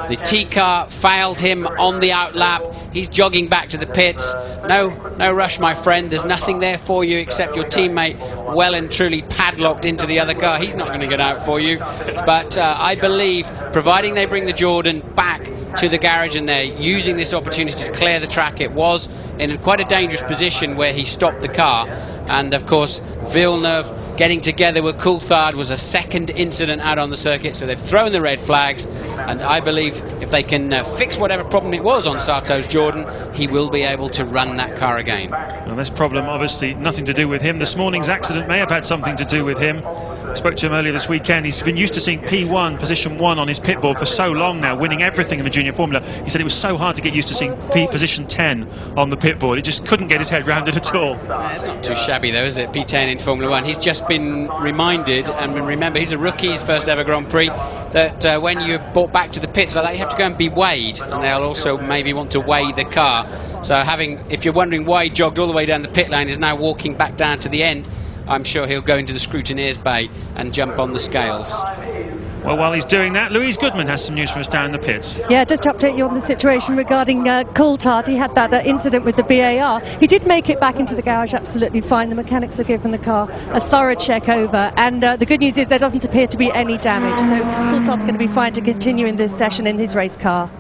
The T car failed him on the outlap. He's jogging back to the pits. No rush, my friend. There's nothing there for you except your teammate well and truly padlocked into the other car. He's not going to get out for you. But I believe, providing they bring the Jordan back to the garage and they're using this opportunity to clear the track, it was in quite a dangerous position where he stopped the car. And of course, Villeneuve getting together with Coulthard was a second incident out on the circuit, so they've thrown the red flags, and I believe if they can fix whatever problem it was on Sato's Jordan, he will be able to run that car again. Well, this problem obviously nothing to do with him. This morning's accident may have had something to do with him. I spoke to him earlier this weekend. He's been used to seeing P1, position 1 on his pit board for so long now, winning everything in the junior formula. He said it was so hard to get used to seeing position 10 on the pit board. He just couldn't get his head around it at all. It's not too shabby though, is it? P10 in Formula 1. He's just been reminded, and remember, he's a rookie, his first ever Grand Prix, that when you're brought back to the pits like that, you have to go and be weighed, and they'll also maybe want to weigh the car. So if you're wondering why he jogged all the way down the pit lane, is now walking back down to the end, I'm sure he'll go into the scrutineer's bay and jump on the scales. Well, while he's doing that, Louise Goodman has some news for us down in the pits. Yeah, just to update you on the situation regarding Coulthard. He had that incident with the BAR. He did make it back into the garage absolutely fine. The mechanics have given the car a thorough check over, and the good news is there doesn't appear to be any damage, so Coulthard's going to be fine to continue in this session in his race car.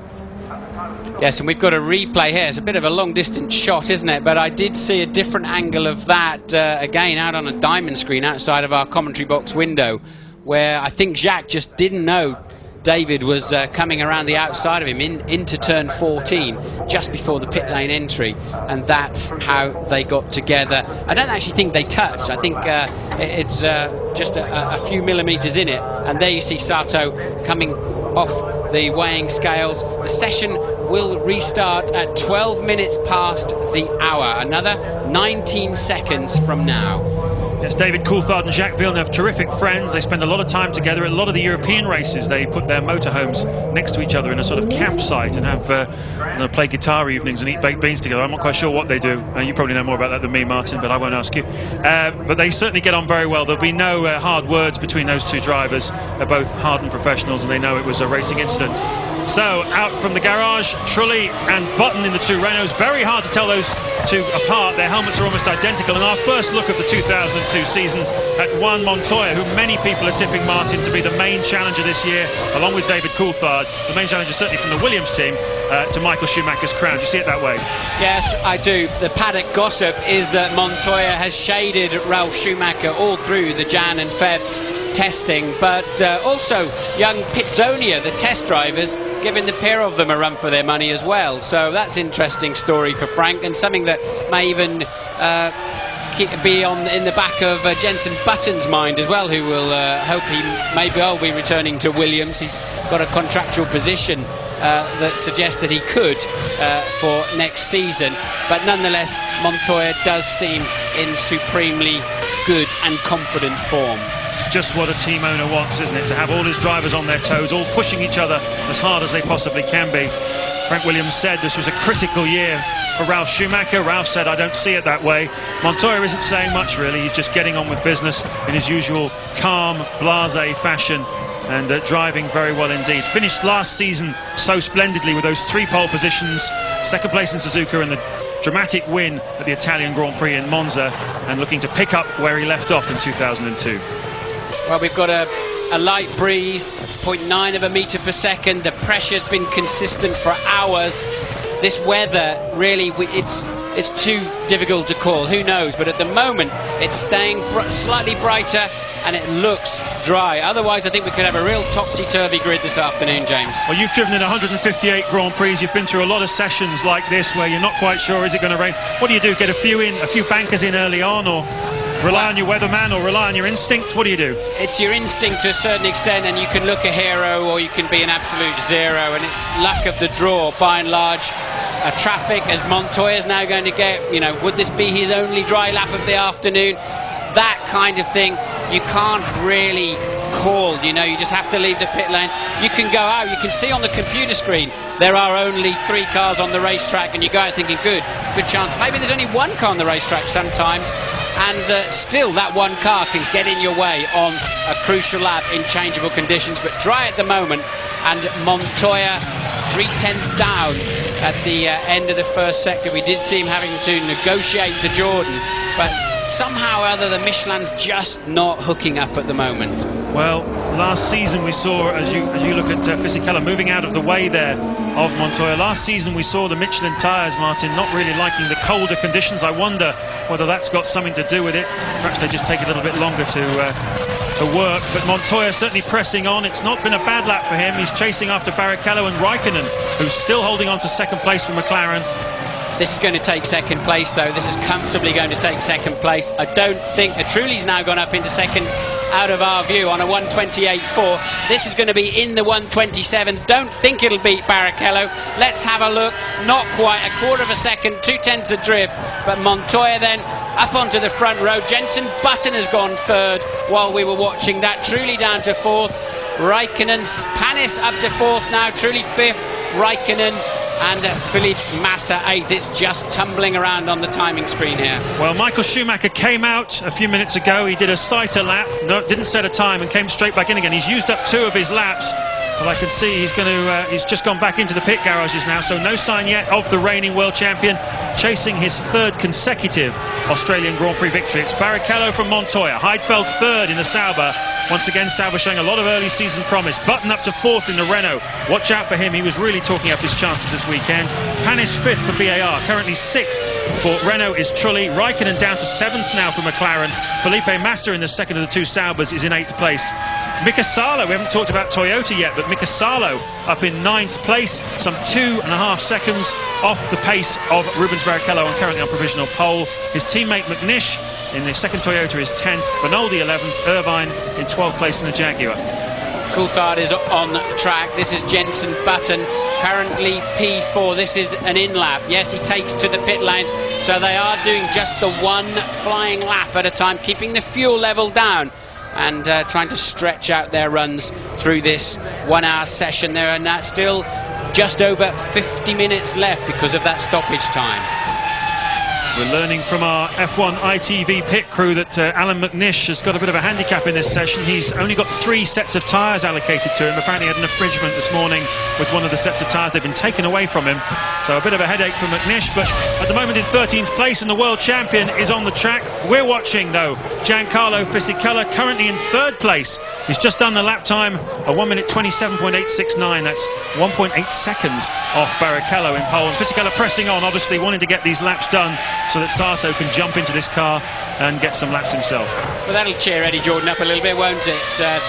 Yes, and we've got a replay here. It's a bit of a long-distance shot, isn't it? But I did see a different angle of that, again, out on a diamond screen outside of our commentary box window, where I think Jacques just didn't know David was coming around the outside of him into turn 14 just before the pit lane entry, and that's how they got together. I don't actually think they touched. I think it's just a few millimetres in it, and there you see Sato coming off the weighing scales. The session will restart at 12 minutes past the hour, another 19 seconds from now. Yes, David Coulthard and Jacques Villeneuve, terrific friends. They spend a lot of time together. At a lot of the European races, they put their motorhomes next to each other in a sort of campsite and have play guitar evenings and eat baked beans together. I'm not quite sure what they do. You probably know more about that than me, Martin, but I won't ask you. But they certainly get on very well. There'll be no hard words between those two drivers. They're both hardened professionals, and they know it was a racing incident. So, out from the garage, Trulli and Button in the two Renaults. Very hard to tell those two apart. Their helmets are almost identical. And our first look of the 2002 season at Juan Montoya, who many people are tipping, Martin, to be the main challenger this year, along with David Coulthard. The main challenger certainly from the Williams team to Michael Schumacher's crown. Do you see it that way? Yes, I do. The paddock gossip is that Montoya has shaded Ralf Schumacher all through the Jan and Feb testing, but also young Pitzonia, the test drivers, giving the pair of them a run for their money as well. So that's an interesting story for Frank, and something that may even be in the back of Jenson Button's mind as well, who will hope he may well be returning to Williams. He's got a contractual position that suggests that he could for next season, but nonetheless Montoya does seem in supremely good and confident form. It's just what a team owner wants, isn't it? To have all his drivers on their toes, all pushing each other as hard as they possibly can be. Frank Williams said this was a critical year for Ralf Schumacher. Ralf said, I don't see it that way. Montoya isn't saying much, really. He's just getting on with business in his usual calm, blasé fashion, and driving very well indeed. Finished last season so splendidly with those 3 pole positions, second place in Suzuka, and the dramatic win at the Italian Grand Prix in Monza, and looking to pick up where he left off in 2002. Well, we've got a light breeze, 0.9 of a metre per second. The pressure's been consistent for hours. This weather, really, it's too difficult to call. Who knows? But at the moment, it's staying slightly brighter, and it looks dry. Otherwise, I think we could have a real topsy-turvy grid this afternoon, James. Well, you've driven in 158 Grand Prix. You've been through a lot of sessions like this where you're not quite sure, is it going to rain? What do you do? Get a few bankers in early on, or rely on your weatherman, or rely on your instinct? What do you do? It's your instinct to a certain extent, and you can look a hero or you can be an absolute zero, and it's luck of the draw by and large. traffic as Montoya's now going to get, you know, would this be his only dry lap of the afternoon? That kind of thing you can't really call, you know, you just have to leave the pit lane. You can go out, you can see on the computer screen there are only 3 cars on the racetrack, and you go out thinking good chance. Maybe there's only 1 car on the racetrack sometimes, and still that 1 car can get in your way on a crucial lap in changeable conditions. But dry at the moment, and Montoya 3/10 down at the end of the first sector. We did see him having to negotiate the Jordan, but somehow or other the Michelin's just not hooking up at the moment. Well, last season we saw, as you look at Fisichella moving out of the way there of Montoya, last season we saw the Michelin tyres, Martin, not really liking the colder conditions. I wonder whether that's got something to do with it. Perhaps they just take a little bit longer to work, but Montoya certainly pressing on. It's not been a bad lap for him. He's chasing after Barrichello and Raikkonen, who's still holding on to second place for McLaren. This is going to take second place, though. This is comfortably going to take second place. I don't think Trulli's now gone up into second out of our view on a 1:28.4. This is going to be in the 1:27. Don't think it'll beat Barrichello. Let's have a look. Not quite. A quarter of a second, 2/10 adrift. But Montoya then up onto the front row. Jenson Button has gone third while we were watching that. Trulli down to fourth. Raikkonen, Panis up to fourth now. Trulli fifth. Raikkonen and Philippe Massa 8th. It's just tumbling around on the timing screen here. Well, Michael Schumacher came out a few minutes ago. He did a sighter lap, didn't set a time, and came straight back in again. He's used up 2 of his laps. Well, I can see he's just gone back into the pit garages now, so no sign yet of the reigning world champion chasing his 3rd consecutive Australian Grand Prix victory. It's Barrichello from Montoya. Heidfeld 3rd in the Sauber. Once again, Sauber showing a lot of early season promise. Button up to 4th in the Renault. Watch out for him. He was really talking up his chances this weekend. Panis 5th for BAR. Currently 6th for Renault is Trulli. Raikkonen down to 7th now for McLaren. Felipe Massa in the second of the 2 Saubers is in 8th place. Mika Salo, we haven't talked about Toyota yet, but Mika Salo up in 9th place, some 2.5 seconds off the pace of Rubens Barrichello, and currently on provisional pole. His teammate McNish in the second Toyota is 10th, Benoldi 11th, Irvine in 12th place in the Jaguar. Coulthard is on track. This is Jenson Button, currently P4. This is an in-lap. Yes, he takes to the pit lane, so they are doing just the 1 flying lap at a time, keeping the fuel level down and trying to stretch out their runs through this 1-hour session. There are now still just over 50 minutes left because of that stoppage time. We're learning from our F1 ITV pit crew that Alan McNish has got a bit of a handicap in this session. He's only got 3 sets of tyres allocated to him. Apparently he had an infringement this morning with one of the sets of tyres. They've been taken away from him. So a bit of a headache for McNish, but at the moment in 13th place, and the world champion is on the track. We're watching, though, Giancarlo Fisichella, currently in 3rd place. He's just done the lap time of 1:27.869. That's 1.8 seconds off Barrichello in pole. And Fisichella pressing on, obviously wanting to get these laps done so that Sato can jump into this car and get some laps himself. Well, that'll cheer Eddie Jordan up a little bit, won't it?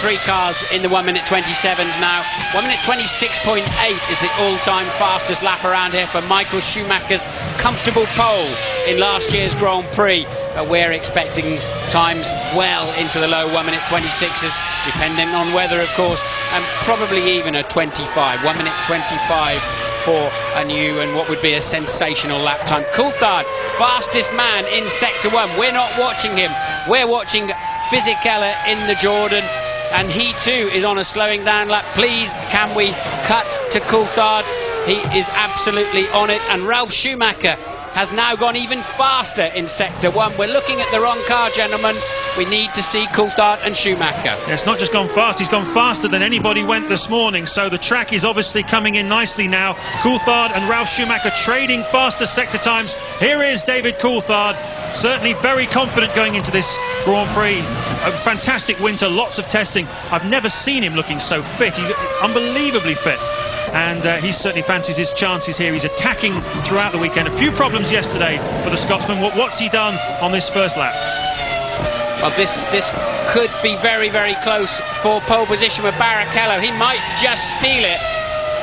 3 cars in the 1:27s now. 1:26.8 is the all-time fastest lap around here for Michael Schumacher's comfortable pole in last year's Grand Prix. But we're expecting times well into the low 1:26s, depending on weather, of course, and probably even a 25. 1:25 for a new and what would be a sensational lap time. Coulthard, fastest man in Sector 1. We're not watching him. We're watching Fisichella in the Jordan, and he too is on a slowing down lap. Please, can we cut to Coulthard? He is absolutely on it, and Ralf Schumacher has now gone even faster in Sector 1. We're looking at the wrong car, gentlemen. We need to see Coulthard and Schumacher. Yeah, it's not just gone fast, he's gone faster than anybody went this morning, so the track is obviously coming in nicely now. Coulthard and Ralf Schumacher trading faster sector times. Here is David Coulthard, certainly very confident going into this Grand Prix. A fantastic winter, lots of testing. I've never seen him looking so fit. He's unbelievably fit. And he certainly fancies his chances here. He's attacking throughout the weekend. A few problems yesterday for the Scotsman. What's he done on this first lap? Well, this could be very, very close for pole position with Barrichello. He might just steal it.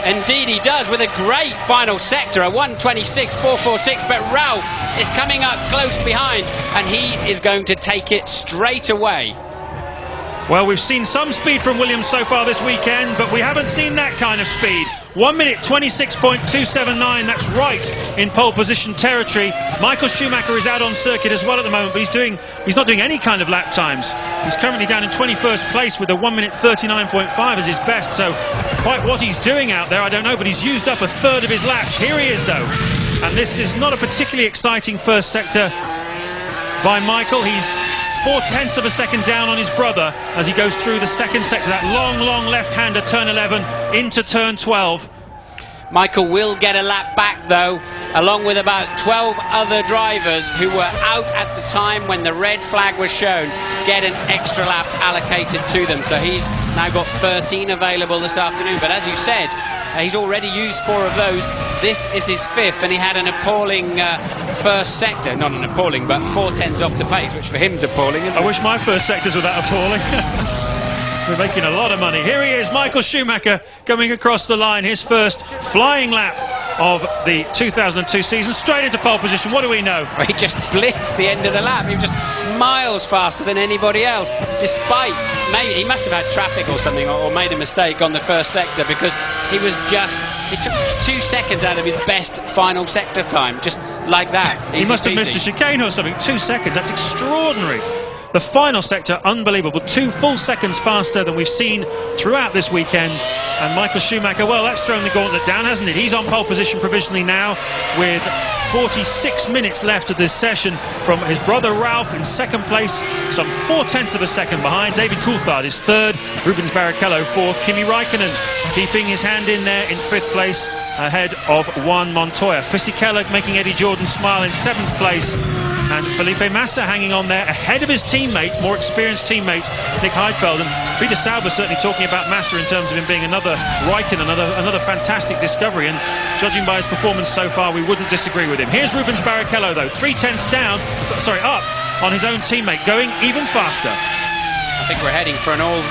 Indeed he does, with a great final sector, a 1:26.446, but Ralf is coming up close behind, and he is going to take it straight away. Well, we've seen some speed from Williams so far this weekend, but we haven't seen that kind of speed. 1 minute 26.279, that's right in pole position territory. Michael Schumacher is out on circuit as well at the moment, but he's not doing any kind of lap times. He's currently down in 21st place with a 1 minute 39.5 as his best, so quite what he's doing out there, I don't know, but he's used up a third of his laps. Here he is, though, and this is not a particularly exciting first sector by Michael. He's 0.4 of a second down on his brother as he goes through the second sector, that long left-hander, turn 11 into turn 12. Michael will get a lap back, though, along with about 12 other drivers who were out at the time when the red flag was shown, get an extra lap allocated to them. So he's now got 13 available this afternoon. But as you said, he's already used 4 of those. This is his 5th, and he had an appalling first sector. Not an appalling, but 4/10 off the pace, which for him is appalling, isn't it? I wish my first sectors were that appalling. We're making a lot of money. Here he is, Michael Schumacher, coming across the line. His first flying lap of the 2002 season, straight into pole position. What do we know? He just blitzed the end of the lap. He was just miles faster than anybody else, despite, maybe he must have had traffic or something, or made a mistake on the first sector, because he took 2 seconds out of his best final sector time, just like that. He must have missed a chicane or something. 2 seconds, that's extraordinary. The final sector, unbelievable. 2 full seconds faster than we've seen throughout this weekend. And Michael Schumacher, well, that's thrown the gauntlet down, hasn't it? He's on pole position provisionally now with 46 minutes left of this session from his brother Ralph in second place, some 0.4 of a second behind. David Coulthard is third, Rubens Barrichello fourth, Kimi Raikkonen keeping his hand in there in 5th place ahead of Juan Montoya. Fisichella making Eddie Jordan smile in 7th place. And Felipe Massa hanging on there ahead of his teammate, more experienced teammate, Nick Heidfeld. And Peter Sauber certainly talking about Massa in terms of him being another Raikkonen, another fantastic discovery. And judging by his performance so far, we wouldn't disagree with him. Here's Rubens Barrichello, though, 0.3 down, up on his own teammate, going even faster. I think we're heading for an all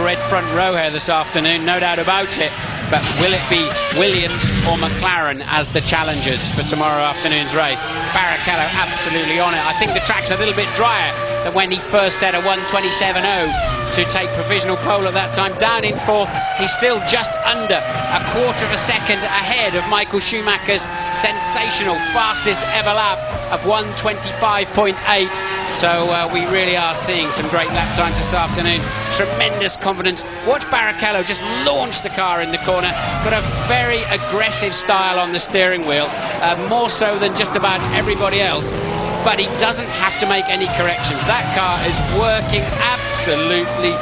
red front row here this afternoon, no doubt about it. But will it be Williams or McLaren as the challengers for tomorrow afternoon's race? Barrichello absolutely on it. I think the track's a little bit drier than when he first set a 1:27.0 to take provisional pole at that time. Down in 4th, he's still just under a 1/4 of a second ahead of Michael Schumacher's sensational fastest ever lap of 1:25.8. So we really are seeing some great lap times this afternoon. Tremendous confidence. Watch Barrichello just launch the car in the corner. Got a very aggressive style on the steering wheel, more so than just about everybody else. But he doesn't have to make any corrections. That car is working absolutely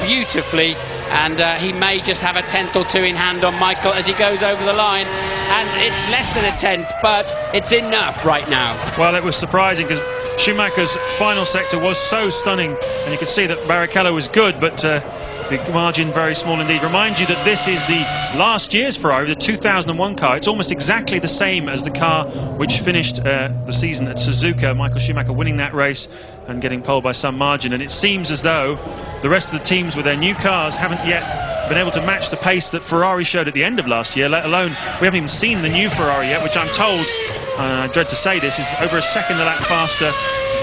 beautifully, and he may just have a 1/10 or 2 in hand on Michael as he goes over the line, and it's less than a 1/10, but it's enough right now. Well, it was surprising because Schumacher's final sector was so stunning, and you could see that Barrichello was good, but the margin very small indeed. Remind you that this is the last year's Ferrari, the 2001 car. It's almost exactly the same as the car which finished the season at Suzuka. Michael Schumacher winning that race and getting pole by some margin, and it seems as though the rest of the teams with their new cars haven't yet been able to match the pace that Ferrari showed at the end of last year, let alone we haven't even seen the new Ferrari yet, which I'm told, I dread to say this, is over a second a lap faster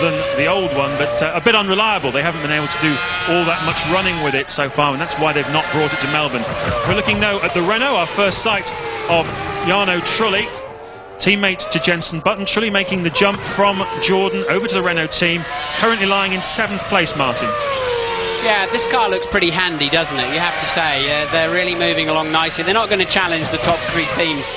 than the old one, but a bit unreliable. They haven't been able to do all that much running with it so far, and that's why they've not brought it to Melbourne. We're looking though at the Renault, our first sight of Jarno Trulli, teammate to Jenson Button. Trulli making the jump from Jordan over to the Renault team, currently lying in 7th place, Martin. Yeah, this car looks pretty handy, doesn't it? You have to say, they're really moving along nicely. They're not going to challenge the top 3 teams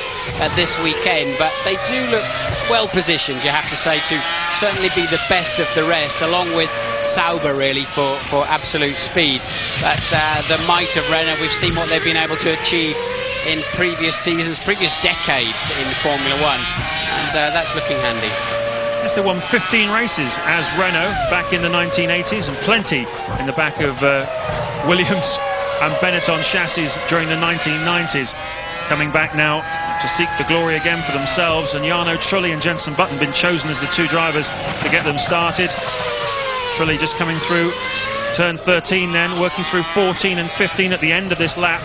this weekend, but they do look well positioned, you have to say, to certainly be the best of the rest, along with Sauber, really, for absolute speed. But the might of Renault, we've seen what they've been able to achieve in previous seasons, previous decades in Formula 1, and that's looking handy. Yes, they won 15 races as Renault back in the 1980s, and plenty in the back of Williams and Benetton chassis during the 1990s. Coming back now to seek the glory again for themselves, and Jarno Trulli and Jenson Button been chosen as the 2 drivers to get them started. Trulli just coming through turn 13 then, working through 14 and 15 at the end of this lap.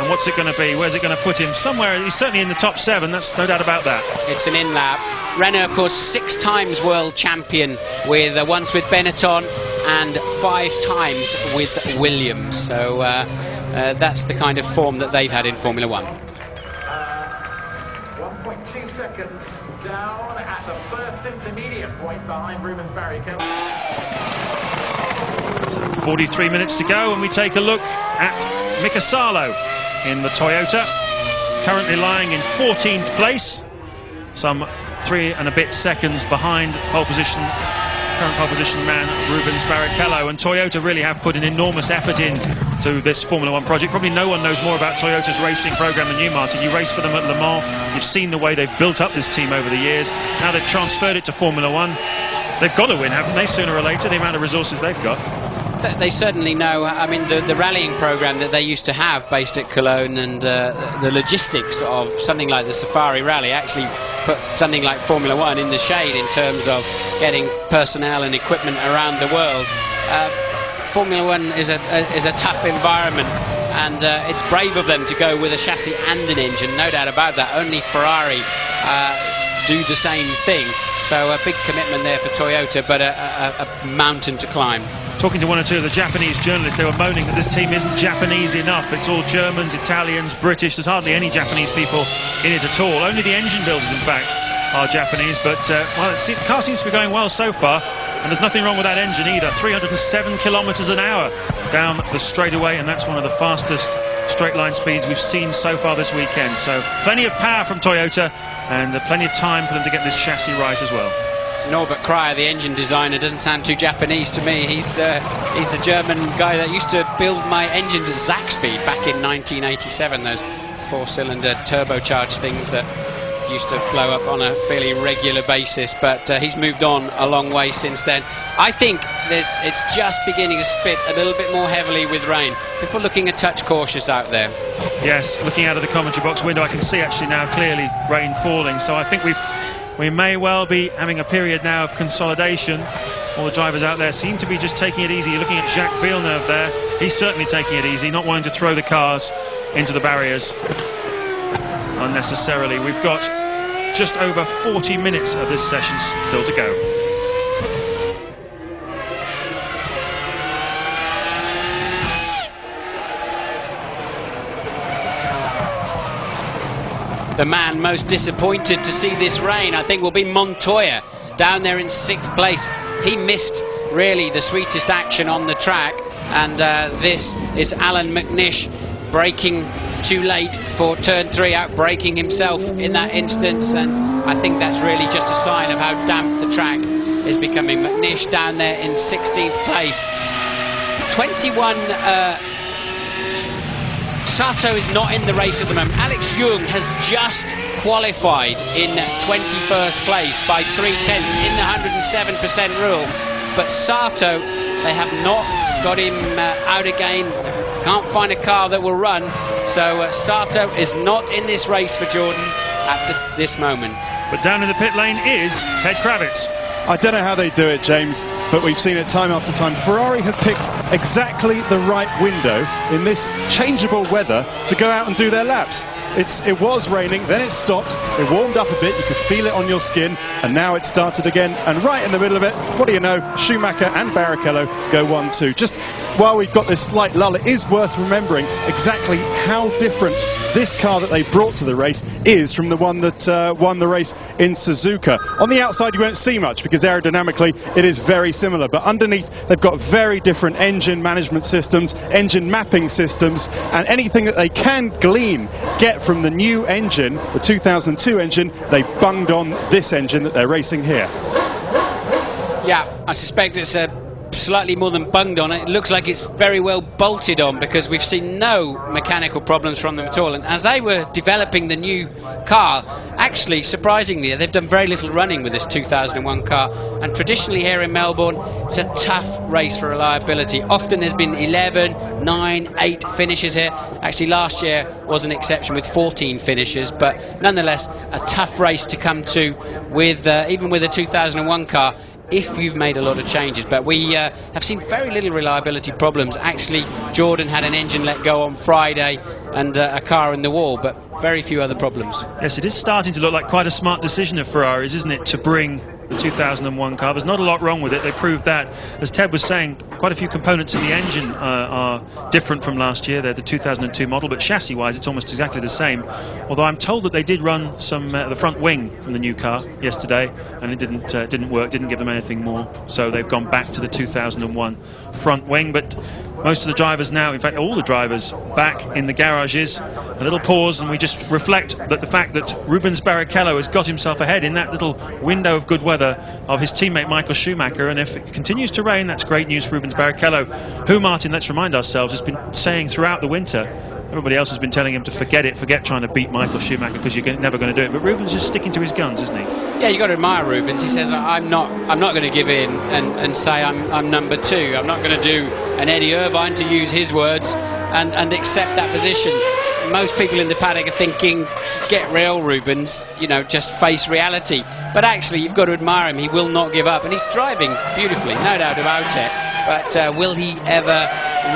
And what's it going to be? Where's it going to put him? Somewhere, he's certainly in the top 7, that's no doubt about that. It's an in-lap. Renault, of course, 6 times world champion, with once with Benetton, and 5 times with Williams. So that's the kind of form that they've had in Formula 1. 1.2 seconds down at the first intermediate point behind Rubens Barrichello. So 43 minutes to go, and we take a look at Mika Salo in the Toyota, currently lying in 14th place, some 3 and a bit seconds behind pole position, current pole position man Rubens Barrichello. And Toyota really have put an enormous effort in to this Formula 1 project. Probably no one knows more about Toyota's racing program than you, Martin. You raced for them at Le Mans. You've seen the way they've built up this team over the years. Now they've transferred it to Formula 1. They've got to win, haven't they, sooner or later, the amount of resources they've got. They certainly know. I mean, the rallying program that they used to have based at Cologne, and the logistics of something like the Safari Rally actually put something like Formula 1 in the shade in terms of getting personnel and equipment around the world. Formula 1 is a tough environment, and it's brave of them to go with a chassis and an engine, no doubt about that. Only Ferrari do the same thing. So a big commitment there for Toyota, but a mountain to climb. Talking to one or two of the Japanese journalists, they were moaning that this team isn't Japanese enough. It's all Germans, Italians, British. There's hardly any Japanese people in it at all. Only the engine builders, in fact, are Japanese. But, well, the car seems to be going well so far. And there's nothing wrong with that engine either. 307 kilometres an hour down the straightaway. And that's one of the fastest straight line speeds we've seen so far this weekend. So plenty of power from Toyota, and plenty of time for them to get this chassis right as well. Norbert Kryer, the engine designer, doesn't sound too Japanese to me. He's a German guy that used to build my engines at Zaxby back in 1987, those 4-cylinder turbocharged things that used to blow up on a fairly regular basis, but he's moved on a long way since then. I think it's just beginning to spit a little bit more heavily with rain. People looking a touch cautious out there. Yes, looking out of the commentary box window, I can see actually now clearly rain falling, so I think we may well be having a period now of consolidation. All the drivers out there seem to be just taking it easy. You're looking at Jacques Villeneuve there. He's certainly taking it easy, not wanting to throw the cars into the barriers unnecessarily. We've got just over 40 minutes of this session still to go. The man most disappointed to see this rain, I think, will be Montoya, down there in 6th place. He missed really the sweetest action on the track, and this is Alan McNish braking too late for turn 3, out braking himself in that instance, and I think that's really just a sign of how damp the track is becoming. McNish down there in 16th place. 21 Sato is not in the race at the moment. Alex Young has just qualified in 21st place by 3/10 in the 107% rule, but Sato, they have not got him out again. Can't find a car that will run, so Sato is not in this race for Jordan at this moment. But down in the pit lane is Ted Kravitz. I don't know how they do it, James, but we've seen it time after time. Ferrari have picked exactly the right window in this changeable weather to go out and do their laps. It was raining, then it stopped, it warmed up a bit, you could feel it on your skin, and now it started again, and right in the middle of it, what do you know, Schumacher and Barrichello go 1-2. Just while we've got this slight lull, it is worth remembering exactly how different this car that they brought to the race is from the one that won the race in Suzuka. On the outside you won't see much because aerodynamically it is very similar, but underneath they've got very different engine management systems, engine mapping systems, and anything that they can get from the new engine, the 2002 engine, they bunged on this engine that they're racing here. Yeah, I suspect it's slightly more than bunged on. It looks like it's very well bolted on, because we've seen no mechanical problems from them at all. And as they were developing the new car, actually, surprisingly, they've done very little running with this 2001 car. And traditionally here in Melbourne, it's a tough race for reliability. Often there's been 11, 9, 8 finishes here. Actually, last year was an exception with 14 finishes, but nonetheless, a tough race to come to with even with a 2001 car, if you've made a lot of changes. But we have seen very little reliability problems. Actually, Jordan had an engine let go on Friday and a car in the wall, but very few other problems. Yes, it is starting to look like quite a smart decision of Ferrari's, isn't it, to bring the 2001 car. There's not a lot wrong with it. They proved that. As Ted was saying, quite a few components in the engine are different from last year. They're the 2002 model, but chassis-wise, it's almost exactly the same. Although I'm told that they did run some the front wing from the new car yesterday, and it didn't work, didn't give them anything more. So they've gone back to the 2001 front wing. But most of the drivers now, in fact all the drivers, back in the garages. A little pause, and we just reflect that the fact that Rubens Barrichello has got himself ahead in that little window of good weather of his teammate Michael Schumacher, and if it continues to rain, that's great news for Rubens Barrichello, who, Martin, let's remind ourselves, has been saying throughout the winter, everybody else has been telling him to forget trying to beat Michael Schumacher because you're never going to do it, but Rubens is sticking to his guns, isn't he? Yeah, you've got to admire Rubens. He says, I'm not going to give in and say I'm number two. I'm not going to do an Eddie Irvine, to use his words, and accept that position. Most people in the paddock are thinking, get real, Rubens, you know, just face reality. But actually, you've got to admire him. He will not give up, and he's driving beautifully, no doubt about it. But will he ever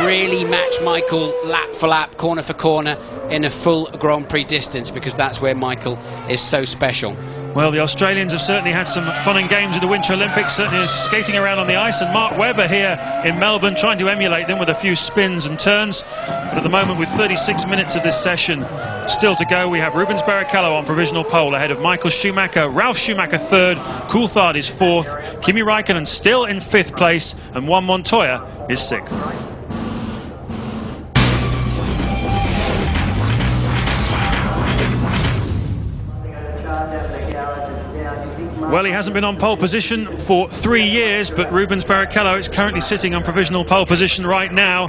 really match Michael lap for lap, corner for corner, in a full Grand Prix distance? Because that's where Michael is so special. Well, the Australians have certainly had some fun and games at the Winter Olympics, certainly skating around on the ice, and Mark Webber here in Melbourne trying to emulate them with a few spins and turns. But at the moment, with 36 minutes of this session still to go, we have Rubens Barrichello on provisional pole ahead of Michael Schumacher, Ralf Schumacher third, Coulthard is fourth, Kimi Räikkönen still in fifth place, and Juan Montoya is sixth. Well, he hasn't been on pole position for 3 years, but Rubens Barrichello is currently sitting on provisional pole position right now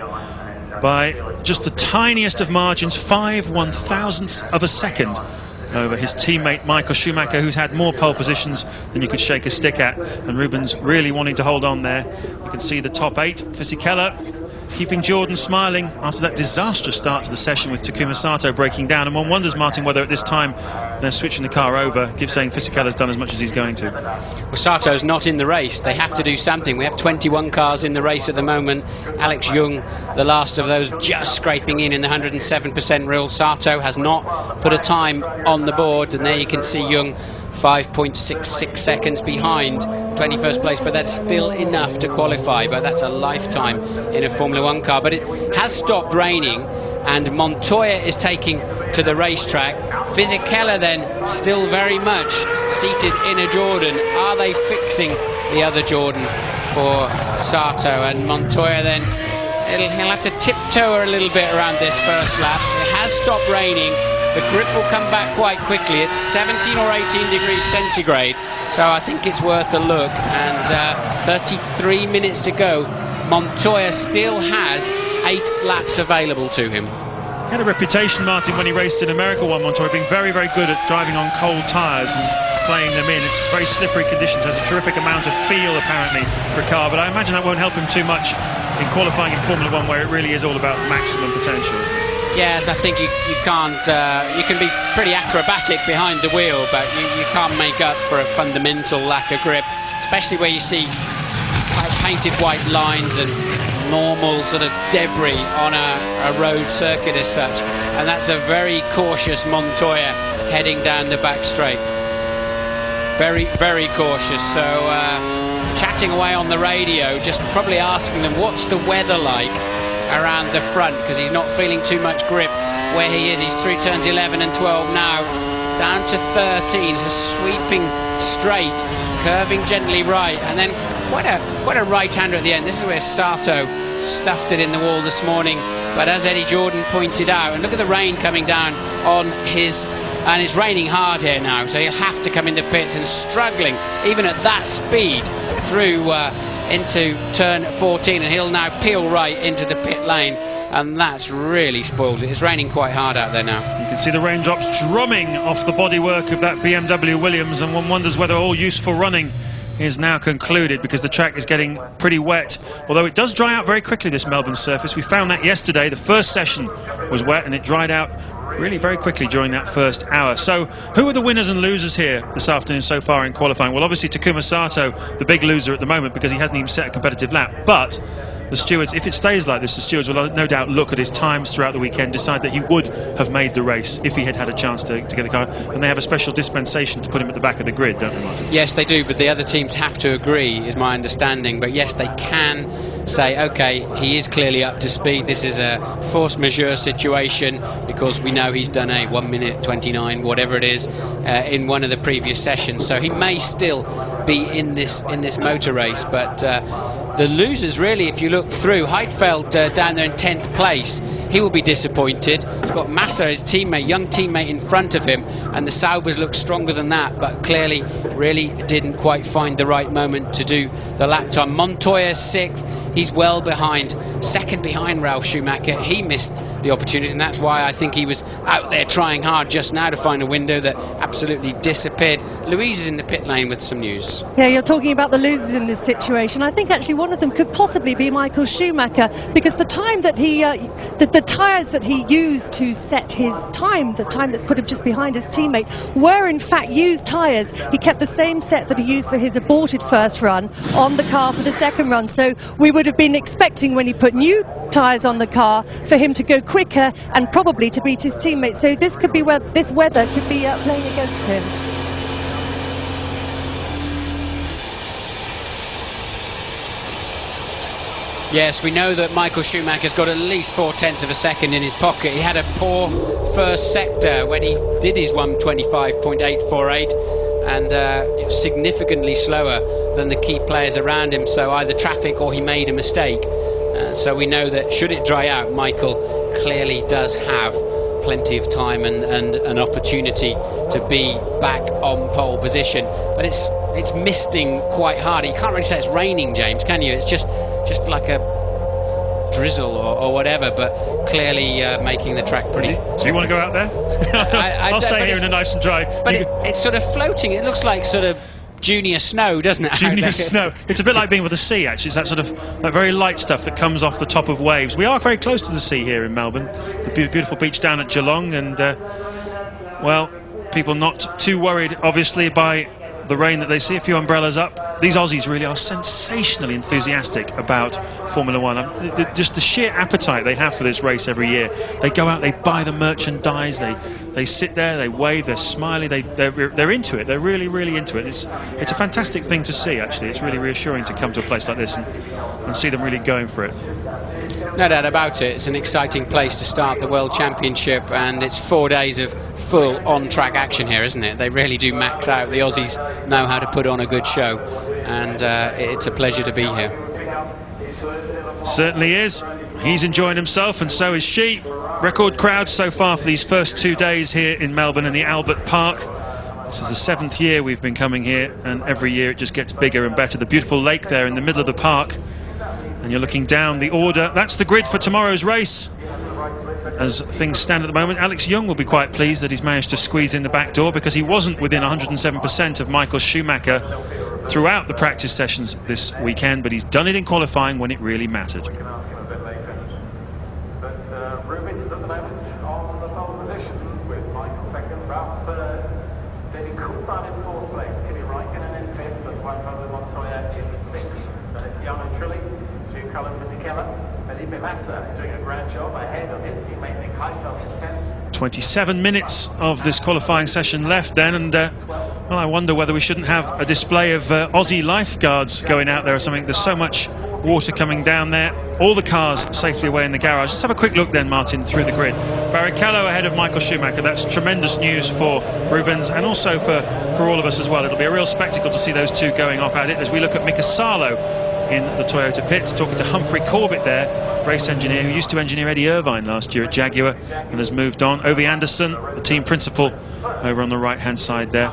by just the tiniest of margins, 5/1000ths of a second over his teammate Michael Schumacher, who's had more pole positions than you could shake a stick at, and Rubens really wanting to hold on there. You can see the top 8, Fisichella keeping Jordan smiling after that disastrous start to the session with Takuma Sato breaking down, and one wonders, Martin, whether at this time they're switching the car over. Keep saying Fisichella's done as much as he's going to. Well, Sato's not in the race. They have to do something. We have 21 cars in the race at the moment. Alex Young, the last of those, just scraping in the 107% rule. Sato has not put a time on the board, and there you can see Young 5.66 seconds behind 21st place, but that's still enough to qualify. But that's a lifetime in a Formula 1 car. But it has stopped raining, and Montoya is taking to the racetrack. Fisichella then still very much seated in a Jordan. Are they fixing the other Jordan for Sato? And Montoya then, he'll have to tiptoe a little bit around this first lap. It has stopped raining. The grip will come back quite quickly. It's 17 or 18 degrees centigrade, so I think it's worth a look. And 33 minutes to go. Montoya still has 8 laps available to him. He had a reputation, Martin, when he raced in America, Juan Montoya, being very, very good at driving on cold tyres and playing them in. It's very slippery conditions, has a terrific amount of feel, apparently, for a car, but I imagine that won't help him too much in qualifying in Formula 1, where it really is all about maximum potential, isn't it? Yes, I think you can't. You can be pretty acrobatic behind the wheel, but you can't make up for a fundamental lack of grip, especially where you see painted white lines and normal sort of debris on a road circuit as such. And that's a very cautious Montoya heading down the back straight. Very, very cautious. So chatting away on the radio, just probably asking them what's the weather like around the front, because he's not feeling too much grip where he is. He's through turns 11 and 12 now, down to 13. It's a sweeping straight, curving gently right, and then quite a right-hander at the end. This is where Sato stuffed it in the wall this morning, but as Eddie Jordan pointed out, and look at the rain coming down on his, and it's raining hard here now, so he'll have to come into pits, and struggling even at that speed through into turn 14, and he'll now peel right into the pit lane, and that's really spoiled it. It's raining quite hard out there now. You can see the raindrops drumming off the bodywork of that BMW Williams, and one wonders whether all useful running is now concluded, because the track is getting pretty wet, although it does dry out very quickly, this Melbourne surface. We found that yesterday. The first session was wet and it dried out really very quickly during that first hour. So who are the winners and losers here this afternoon so far in qualifying? Well, obviously Takuma Sato, the big loser at the moment, because he hasn't even set a competitive lap, but the stewards, if it stays like this, the stewards will no doubt look at his times throughout the weekend, decide that he would have made the race if he had had a chance to get the car, and they have a special dispensation to put him at the back of the grid, don't they, Martin? Yes, they do, but the other teams have to agree, is my understanding. But yes, they can say, okay, he is clearly up to speed. This is a force majeure situation because we know he's done a 1 minute 29, whatever it is, in one of the previous sessions. So he may still be in this motor race, but the losers, really, if you look through, Heidfeld down there in 10th place, he will be disappointed. He's got Massa, his teammate, young teammate, in front of him, and the Saubers look stronger than that, but clearly really didn't quite find the right moment to do the lap time. Montoya 6th, he's well behind, second behind Ralf Schumacher. He missed the opportunity, and that's why I think he was out there trying hard just now to find a window that absolutely disappeared. Louise is in the pit lane with some news. Yeah, you're talking about the losers in this situation. I think actually one of them could possibly be Michael Schumacher, because the time that he, the tyres that he used to set his time, the time that's put him just behind his teammate, were in fact used tyres. He kept the same set that he used for his aborted first run on the car for the second run. So we would have been expecting, when he put new tyres on the car, for him to go quicker and probably to beat his teammate. So this could be where this weather could be playing against him. Yes, we know that Michael Schumacher's got at least 0.4 of a second in his pocket. He had a poor first sector when he did his 1:25.848, and significantly slower than the key players around him, so either traffic or he made a mistake. So we know that should it dry out, Michael clearly does have plenty of time and an opportunity to be back on pole position. But it's misting quite hard. You can't really say it's raining, James, can you? It's just like a drizzle or whatever, but clearly making the track pretty. Do you want to go out there? I'll stay here in a nice and dry. But it's sort of floating. It looks like sort of junior snow, doesn't it? Junior snow. It's a bit like being with the sea, actually. It's that sort of that very light stuff that comes off the top of waves. We are very close to the sea here in Melbourne. The beautiful beach down at Geelong, and well, people not too worried, obviously, by the rain that they see. A few umbrellas up. These Aussies really are sensationally enthusiastic about Formula One. Just the sheer appetite they have for this race every year. They go out, they buy the merchandise, they sit there, they wave, they're smiley, they're into it. They're really, really into it. It's a fantastic thing to see, actually. It's really reassuring to come to a place like this and see them really going for it. No doubt about it. It's an exciting place to start the World Championship, and it's 4 days of full on-track action here, isn't it? They really do max out. The Aussies know how to put on a good show, and it's a pleasure to be here. Certainly is. He's enjoying himself, and so is she. Record crowd so far for these first 2 days here in Melbourne in the Albert Park. This is the 7th year we've been coming here, and every year it just gets bigger and better. The beautiful lake there in the middle of the park. And you're looking down the order. That's the grid for tomorrow's race. As things stand at the moment, Alex Young will be quite pleased that he's managed to squeeze in the back door, because he wasn't within 107% of Michael Schumacher throughout the practice sessions this weekend, but he's done it in qualifying when it really mattered. Doing a grand job ahead of his teammate Nick Heidfeld. 27 minutes of this qualifying session left then, and well, I wonder whether we shouldn't have a display of Aussie lifeguards going out there or something. There's so much water coming down there. All the cars safely away in the garage. Let's have a quick look then, Martin, through the grid. Barrichello ahead of Michael Schumacher. That's tremendous news for Rubens, and also for all of us as well. It'll be a real spectacle to see those two going off at it as we look at Mika Salo in the Toyota pits, talking to Humphrey Corbett there, race engineer who used to engineer Eddie Irvine last year at Jaguar and has moved on. Ovi Anderson, the team principal, over on the right-hand side there.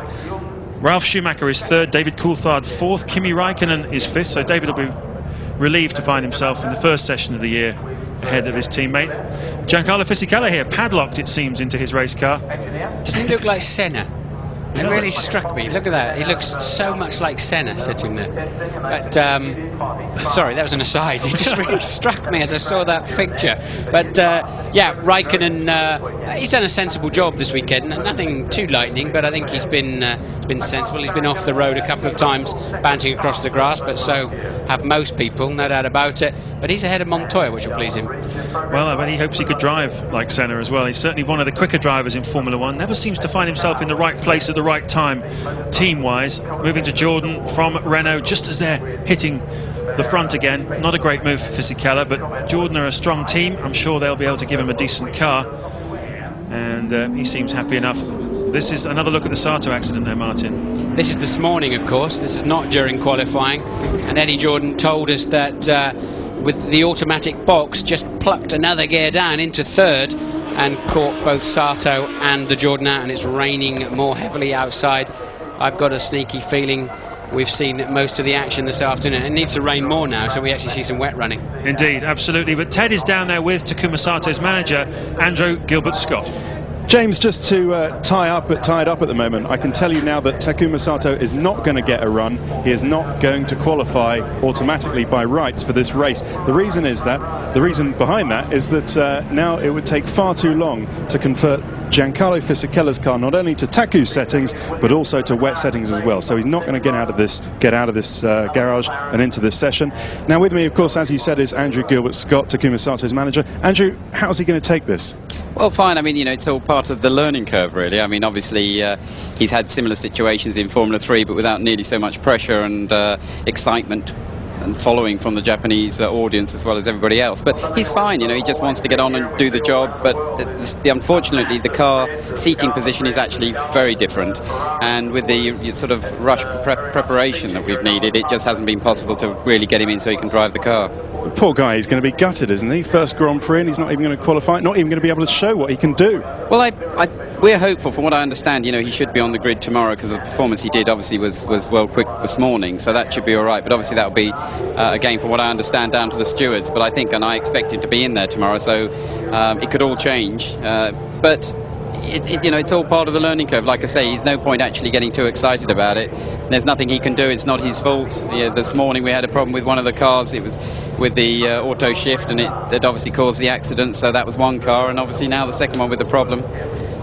Ralf Schumacher is 3rd, David Coulthard 4th, Kimi Raikkonen is 5th, so David will be relieved to find himself in the first session of the year ahead of his teammate. Giancarlo Fisichella here, padlocked, it seems, into his race car. Doesn't he look like Senna? He It does really it. struck me. Look at that. He looks so much like Senna sitting there. But, sorry, that was an aside. It just really struck me as I saw that picture. But, yeah, Raikkonen, he's done a sensible job this weekend. Nothing too lightning, but I think he's been sensible. He's been off the road a couple of times, bouncing across the grass, but so have most people, no doubt about it. But he's ahead of Montoya, which will please him. Well, I bet he hopes he could drive like Senna as well. He's certainly one of the quicker drivers in Formula One. Never seems to find himself in the right place at the right time, team-wise. Moving to Jordan from Renault just as they're hitting the front again. Not a great move for Fisichella, but Jordan are a strong team. I'm sure they'll be able to give him a decent car. And he seems happy enough. This is another look at the Sato accident there, Martin. This is this morning, of course. This is not during qualifying. And Eddie Jordan told us that with the automatic box, just plucked another gear down into third and caught both Sato and the Jordan out, and it's raining more heavily outside. I've got a sneaky feeling we've seen most of the action this afternoon. It needs to rain more now, so we actually see some wet running. Indeed, absolutely. But Ted is down there with Takuma Sato's manager, Andrew Gilbert-Scott. James, just to tie it up at the moment, I can tell you now that Takuma Sato is not going to get a run. He is not going to qualify automatically by rights for this race. The reason behind that is that now it would take far too long to convert Giancarlo Fisichella's car not only to Taku's settings but also to wet settings as well. So he's not going to get out of this garage and into this session. Now with me, of course, as you said, is Andrew Gilbert-Scott, Takuma Sato's manager. Andrew, how's he going to take this? Well, fine. I mean, it's all part of the learning curve, really. I mean, obviously, he's had similar situations in Formula 3, but without nearly so much pressure and excitement and following from the Japanese audience as well as everybody else. But he's fine, he just wants to get on and do the job. But unfortunately, the car seating position is actually very different. And with the sort of rush preparation that we've needed, it just hasn't been possible to really get him in so he can drive the car. The poor guy, he's going to be gutted, isn't he? First Grand Prix and he's not even going to qualify, not even going to be able to show what he can do. Well, we're hopeful. From what I understand, he should be on the grid tomorrow because the performance he did obviously was well quick this morning, so that should be all right. But obviously that will be, again, from what I understand, down to the stewards. But I expect him to be in there tomorrow, so it could all change. But it's all part of the learning curve. Like I say, there's no point actually getting too excited about it. There's nothing he can do. It's not his fault. This morning we had a problem with one of the cars. It was with the auto shift, and it obviously caused the accident. So that was one car, and obviously now the second one with the problem.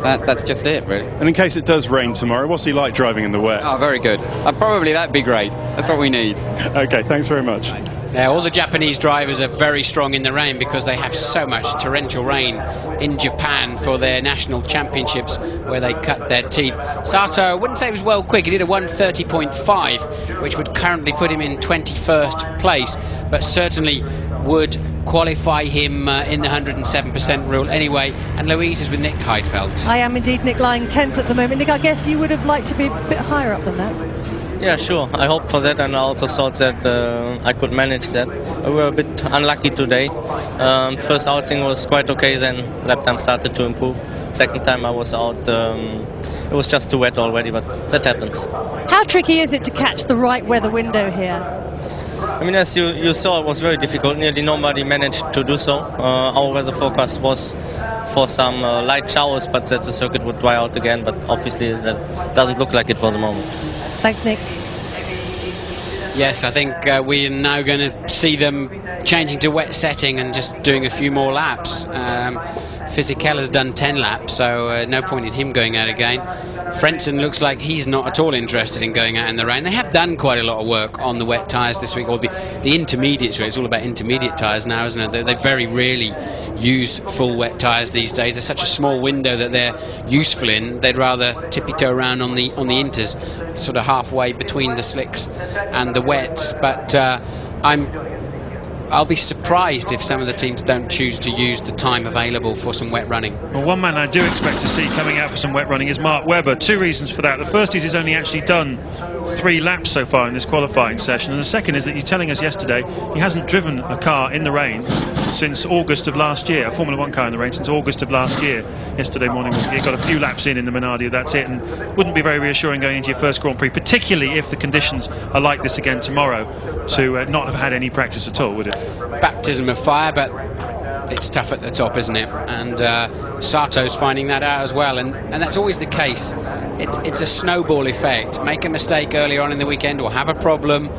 That's just it, really. And in case it does rain tomorrow, what's he like driving in the wet? Oh, very good. Probably that'd be great. That's what we need. Okay, thanks very much. Yeah, all the Japanese drivers are very strong in the rain because they have so much torrential rain in Japan for their national championships where they cut their teeth. Sato, I wouldn't say he was well quick. He did a 1:30.5, which would currently put him in 21st place, but certainly would qualify him in the 107% rule anyway. And Louise is with Nick Heidfeld. I am indeed, Nick, lying 10th at the moment. Nick, I guess you would have liked to be a bit higher up than that. Yeah, sure. I hope for that, and I also thought that I could manage that. We were a bit unlucky today. First outing was quite okay, then lap time started to improve. Second time I was out, it was just too wet already, but that happens. How tricky is it to catch the right weather window here? I mean, as you saw, it was very difficult. Nearly nobody managed to do so. Our weather forecast was for some light showers, but that the circuit would dry out again, but obviously that doesn't look like it for the moment. Thanks, Nick. Yes, I think we are now going to see them changing to wet setting and just doing a few more laps. Fisichella's done 10 laps, so no point in him going out again. Frentzen looks like he's not at all interested in going out in the rain. They have done quite a lot of work on the wet tyres this week, or the intermediates. It's all about intermediate tyres now, isn't it? They very rarely use full wet tyres these days. There's such a small window that they're useful in. They'd rather tippy-toe around on the inters, sort of halfway between the slicks and the wets. But I'll be surprised if some of the teams don't choose to use the time available for some wet running. Well, one man I do expect to see coming out for some wet running is Mark Webber. Two reasons for that. The first is he's only actually done 3 laps so far in this qualifying session, and the second is that he's telling us yesterday he hasn't driven a car in the rain since August of last year, a Formula 1 car in the rain since August of last year. Yesterday morning he got a few laps in the Minardi, that's it, and wouldn't be very reassuring going into your first Grand Prix, particularly if the conditions are like this again tomorrow, to not have had any practice at all, would it? Baptism of fire, but it's tough at the top, isn't it? And Sato's finding that out as well, and that's always the case. It's a snowball effect. Make a mistake earlier on in the weekend or have a problem,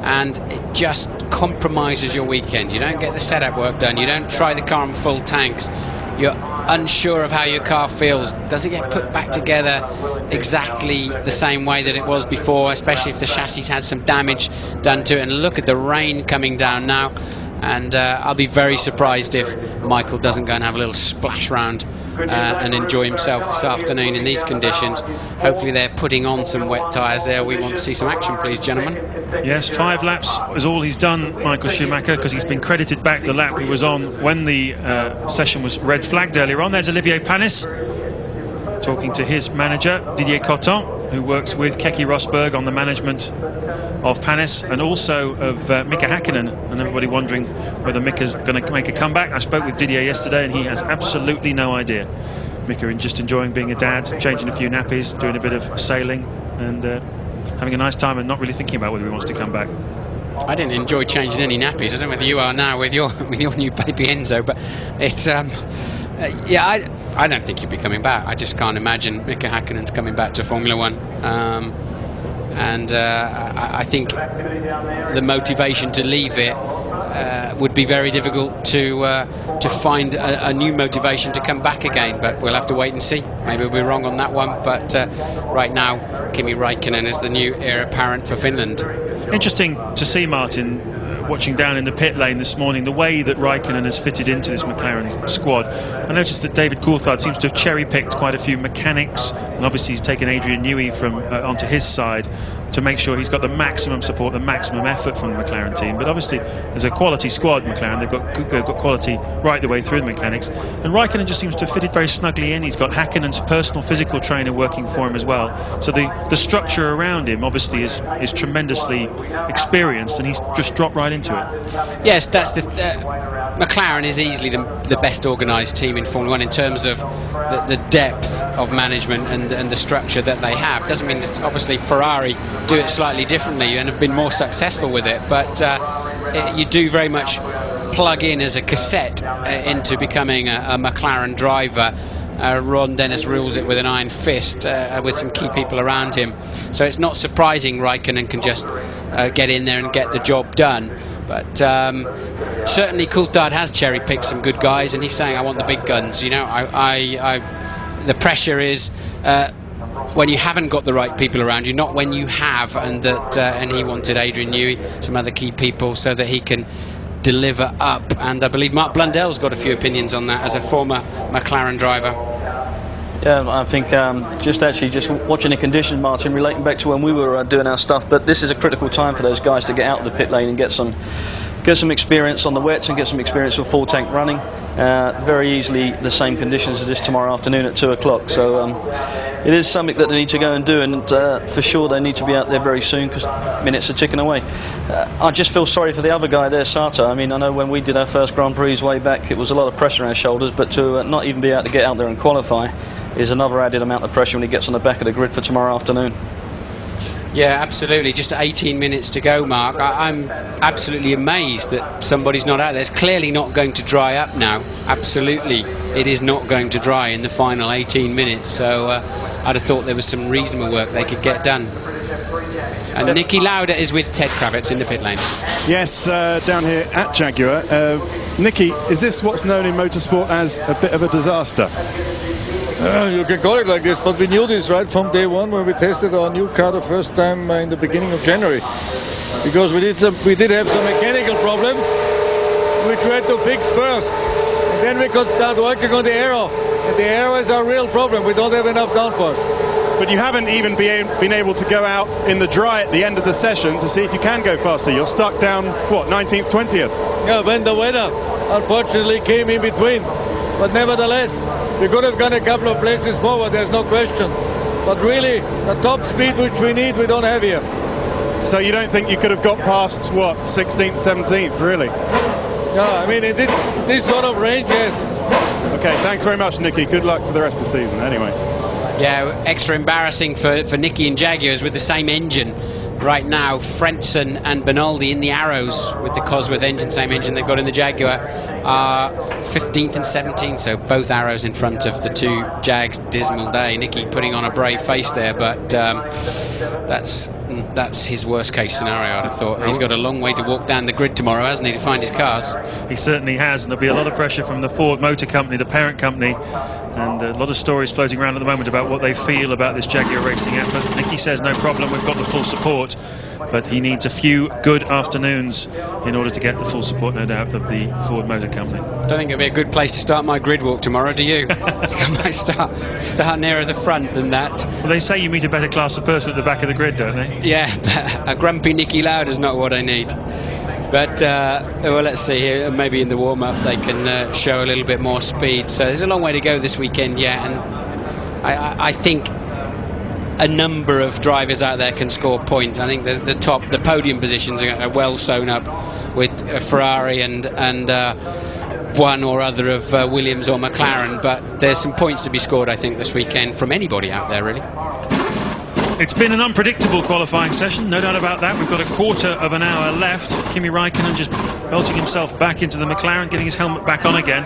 and it just compromises your weekend. You don't get the setup work done. You don't try the car on full tanks. You're unsure of how your car feels. Does it get put back together exactly the same way that it was before, especially if the chassis had some damage done to it? And look at the rain coming down now, and I'll be very surprised if Michael doesn't go and have a little splash round and enjoy himself this afternoon in these conditions. Hopefully they're putting on some wet tyres there. We want to see some action, please, gentlemen. Yes, 5 laps is all he's done, Michael Schumacher, because he's been credited back the lap he was on when the session was red flagged earlier on. There's Olivier Panis talking to his manager, Didier Cotton, who works with Keke Rosberg on the management of Panis and also of Mika Hakkinen, and everybody wondering whether Mika's going to make a comeback. I spoke with Didier yesterday and he has absolutely no idea. Mika just enjoying being a dad, changing a few nappies, doing a bit of sailing and having a nice time and not really thinking about whether he wants to come back. I didn't enjoy changing any nappies. I don't know whether you are now with your new baby Enzo, but it's yeah, I don't think he'll be coming back. I just can't imagine Mika Hakkinen's coming back to Formula One. And I think the motivation to leave it would be very difficult to find a new motivation to come back again, but we'll have to wait and see. Maybe we'll be wrong on that one, but right now Kimi Räikkönen is the new heir apparent for Finland. Interesting to see, Martin, watching down in the pit lane this morning, the way that Räikkönen has fitted into this McLaren squad. I noticed that David Coulthard seems to have cherry-picked quite a few mechanics, and obviously he's taken Adrian Newey from onto his side to make sure he's got the maximum support, the maximum effort from the McLaren team. But obviously, there's a quality squad, McLaren. They've got quality right the way through the mechanics. And Räikkönen just seems to have fitted very snugly in. He's got Häkkinen's personal physical trainer working for him as well. So the structure around him obviously is tremendously experienced, and he's just dropped right into it. Yes, that's the McLaren is easily the best organised team in Formula One in terms of the depth of management and the structure that they have. Doesn't mean that obviously Ferrari do it slightly differently and have been more successful with it, but you do very much plug in as a cassette into becoming a McLaren driver. Ron Dennis rules it with an iron fist with some key people around him, so it's not surprising Räikkönen can just get in there and get the job done. But certainly Coulthard has cherry-picked some good guys, and he's saying, I want the big guns. You know, the pressure is when you haven't got the right people around you, not when you have, and he wanted Adrian Newey, some other key people, so that he can deliver up. And I believe Mark Blundell's got a few opinions on that as a former McLaren driver. Yeah, I think just watching the conditions, Martin, relating back to when we were doing our stuff, but this is a critical time for those guys to get out of the pit lane and get some experience on the wets and get some experience with full tank running. Very easily the same conditions as this tomorrow afternoon at 2 o'clock. So it is something that they need to go and do, and for sure they need to be out there very soon because minutes are ticking away. I just feel sorry for the other guy there, Sato. I mean, I know when we did our first Grand Prix way back, it was a lot of pressure on our shoulders, but to not even be able to get out there and qualify is another added amount of pressure when he gets on the back of the grid for tomorrow afternoon. Yeah, absolutely. Just 18 minutes to go, Mark. I'm absolutely amazed that somebody's not out there. It's clearly not going to dry up now. Absolutely, it is not going to dry in the final 18 minutes. So I'd have thought there was some reasonable work they could get done. And Nicky Lauda is with Ted Kravitz in the pit lane. Yes, down here at Jaguar. Nicky, is this what's known in motorsport as a bit of a disaster? You can call it like this, but we knew this right from day one when we tested our new car the first time in the beginning of January, because we did have some mechanical problems which we had to fix first, and then we could start working on the aero, and the aero is our real problem. We don't have enough downforce. But you haven't even been able to go out in the dry at the end of the session to see if you can go faster. You're stuck down, what, 19th, 20th? Yeah, when the weather unfortunately came in between. But nevertheless, we could have gone a couple of places forward, there's no question. But really, the top speed which we need, we don't have here. So you don't think you could have got past, what, 16th, 17th, really? Yeah, I mean, in this sort of range, yes. Okay, thanks very much, Nicky. Good luck for the rest of the season, anyway. Yeah, extra embarrassing for Nicky and Jaguars with the same engine. Right now, Frentzen and Benaldi in the Arrows with the Cosworth engine, same engine they've got in the Jaguar. are 15th and 17th, so both arrows in front of the two Jags. Dismal day. Nicky putting on a brave face there, but that's his worst case scenario, I'd have thought. He's got a long way to walk down the grid tomorrow, hasn't he, to find his cars? He certainly has, and there'll be a lot of pressure from the Ford Motor Company, the parent company, and a lot of stories floating around at the moment about what they feel about this Jaguar racing effort. Nicky says no problem, we've got the full support, but he needs a few good afternoons in order to get the full support, no doubt, of the Ford Motor Company. Don't think it'll be a good place to start my grid walk tomorrow, do you? I might start nearer the front than that. Well, they say you meet a better class of person at the back of the grid, don't they? Yeah, but a grumpy Nicky Lauder's not what I need. But, well, let's see here. Maybe in the warm-up they can show a little bit more speed. So there's a long way to go this weekend, yeah. And I think a number of drivers out there can score points. I think the podium positions are well sewn up with Ferrari and one or other of Williams or McLaren. But there's some points to be scored, I think, this weekend from anybody out there, really. It's been an unpredictable qualifying session, no doubt about that. We've got a quarter of an hour left. Kimi Raikkonen just belting himself back into the McLaren, getting his helmet back on again.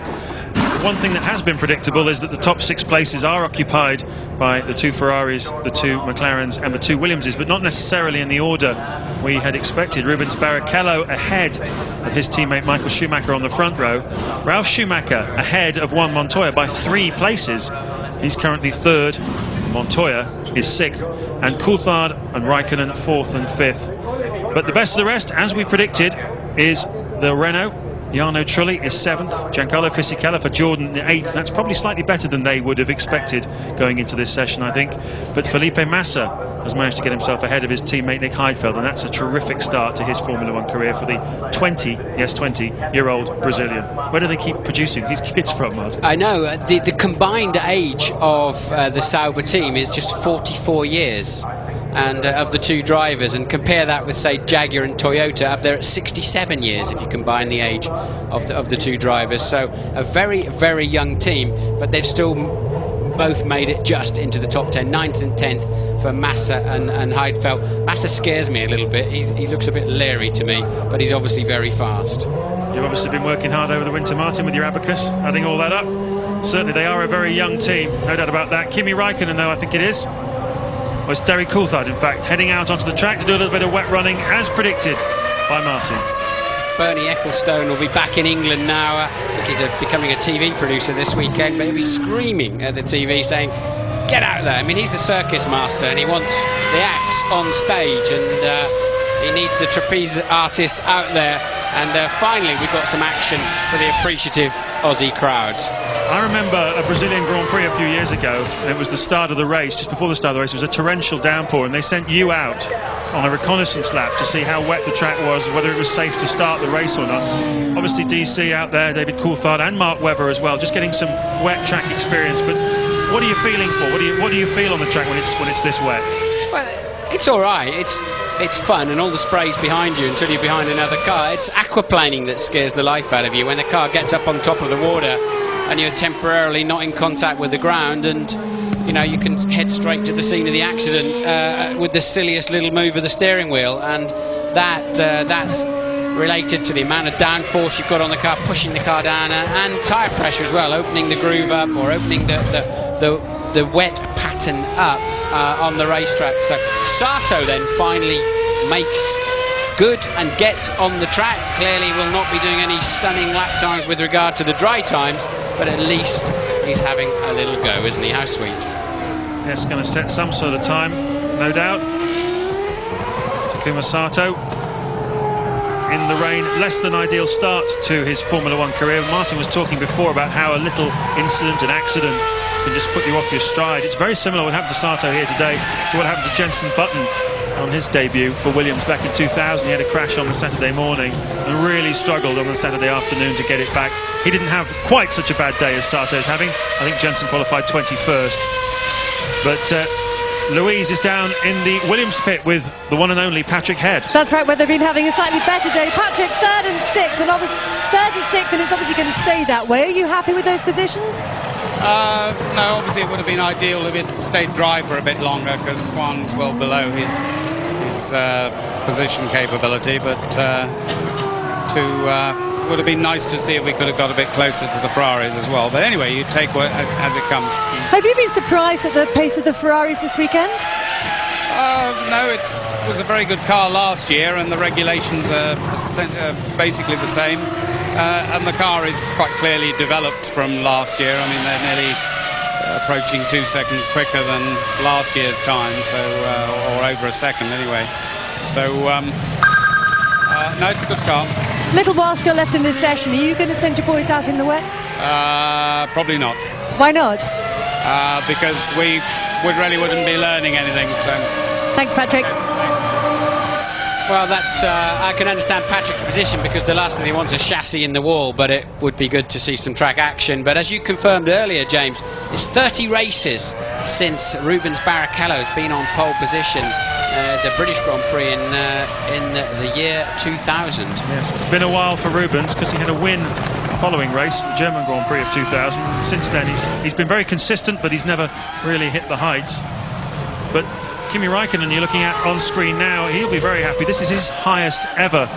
One thing that has been predictable is that the top 6 places are occupied by the 2 Ferraris, the 2 McLarens and the 2 Williamses, but not necessarily in the order we had expected. Rubens Barrichello ahead of his teammate Michael Schumacher on the front row. Ralf Schumacher ahead of Juan Montoya by 3 places. He's currently 3rd. Montoya is 6th, and Coulthard and Raikkonen 4th and 5th. But the best of the rest, as we predicted, is the Renault. Jarno Trulli is 7th, Giancarlo Fisichella for Jordan 8th. That's probably slightly better than they would have expected going into this session, I think. But Felipe Massa has managed to get himself ahead of his teammate Nick Heidfeld, and that's a terrific start to his Formula 1 career for the 20-year-old Brazilian. Where do they keep producing these kids from, Martin? I know, the combined age of the Sauber team is just 44 years. And of the 2 drivers, and compare that with, say, Jaguar and Toyota up there at 67 years if you combine the age of the 2 drivers. So a very, very young team, but they've still both made it just into the top 10, 9th and 10th for Massa and Heidfeld. Massa scares me a little bit. He looks a bit leery to me, but he's obviously very fast. You've obviously been working hard over the winter, Martin, with your abacus, adding all that up. Certainly they are a very young team, no doubt about that. Kimi Raikkonen, though, I think it is. Well, it's Derek Coulthard, in fact, heading out onto the track to do a little bit of wet running, as predicted by Martin. Bernie Ecclestone will be back in England now. I think he's becoming a TV producer this weekend, but he'll be screaming at the TV saying, get out there. I mean, he's the circus master and he wants the acts on stage, and he needs the trapeze artists out there. And finally, we've got some action for the appreciative Aussie crowd. I remember a Brazilian Grand Prix a few years ago, and it was the start of the race. Just before the start of the race, it was a torrential downpour, and they sent you out on a reconnaissance lap to see how wet the track was, whether it was safe to start the race or not. Obviously, DC out there, David Coulthard and Mark Webber as well, just getting some wet track experience. But what are you feeling for? What do you feel on the track when it's this wet? Well, it's all right. It's fun, and all the spray's behind you until you're behind another car. It's aquaplaning that scares the life out of you when the car gets up on top of the water and you're temporarily not in contact with the ground, and you know you can head straight to the scene of the accident with the silliest little move of the steering wheel, and that's related to the amount of downforce you've got on the car, pushing the car down, and tyre pressure as well, opening the groove up or opening the wet pattern up on the racetrack. So Sato then finally makes good and gets on the track. Clearly will not be doing any stunning lap times with regard to the dry times, but at least he's having a little go, isn't he? How sweet. Yes, going to set some sort of time, no doubt. Takuma Sato in the rain. Less than ideal start to his Formula 1 career. Martin was talking before about how a little incident, an accident, can just put you off your stride. It's very similar what happened to Sato here today to what happened to Jenson Button on his debut for Williams back in 2000. He had a crash on the Saturday morning and really struggled on the Saturday afternoon to get it back. He didn't have quite such a bad day as Sato's having. I think Jenson qualified 21st. But Louise is down in the Williams pit with the one and only Patrick Head. That's right, where they've been having a slightly better day. Patrick 3rd and 6th, and others 3rd and 6th, and it's obviously going to stay that way. Are you happy with those positions? No, obviously it would have been ideal if it stayed dry for a bit longer, because Juan's well below his position capability, but would have been nice to see if we could have got a bit closer to the Ferraris as well. But anyway, you take what as it comes. Have you been surprised at the pace of the Ferraris this weekend? No, it was a very good car last year, and the regulations are basically the same. And the car is quite clearly developed from last year. I mean, they're nearly approaching 2 seconds quicker than last year's time, so or over a second anyway. So no, it's a good car. Little while still left in this session. Are you going to send your boys out in the wet? Probably not. Why not? Because we really wouldn't be learning anything. So. Thanks, Patrick. Well, that's I can understand Patrick's position, because the last thing he wants is a chassis in the wall, but it would be good to see some track action. But as you confirmed earlier, James, it's 30 races since Rubens Barrichello has been on pole position, the British Grand Prix in the year 2000. Yes, it's been a while for Rubens, because he had a win the following race, the German Grand Prix of 2000. Since then, he's been very consistent, but he's never really hit the heights. But Kimi Raikkonen, you're looking at on screen now, he'll be very happy. This is his highest ever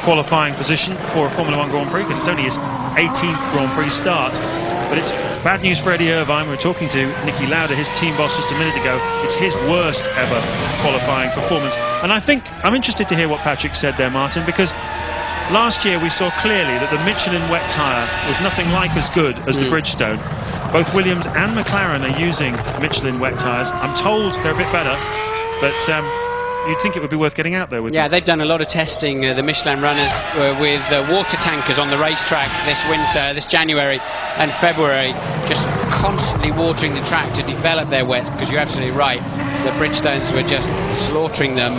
qualifying position for a Formula 1 Grand Prix, because it's only his 18th Grand Prix start. But it's bad news for Eddie Irvine. We were talking to Nicky Lauda, his team boss, just a minute ago. It's his worst ever qualifying performance. And I think I'm interested to hear what Patrick said there, Martin, because last year we saw clearly that the Michelin wet tyre was nothing like as good as the Bridgestone. Both Williams and McLaren are using Michelin wet tyres. I'm told they're a bit better, but you'd think it would be worth getting out there with them. They've done a lot of testing, the Michelin runners, with water tankers on the racetrack this winter, this January and February, just constantly watering the track to develop their wets, because you're absolutely right, the Bridgestones were just slaughtering them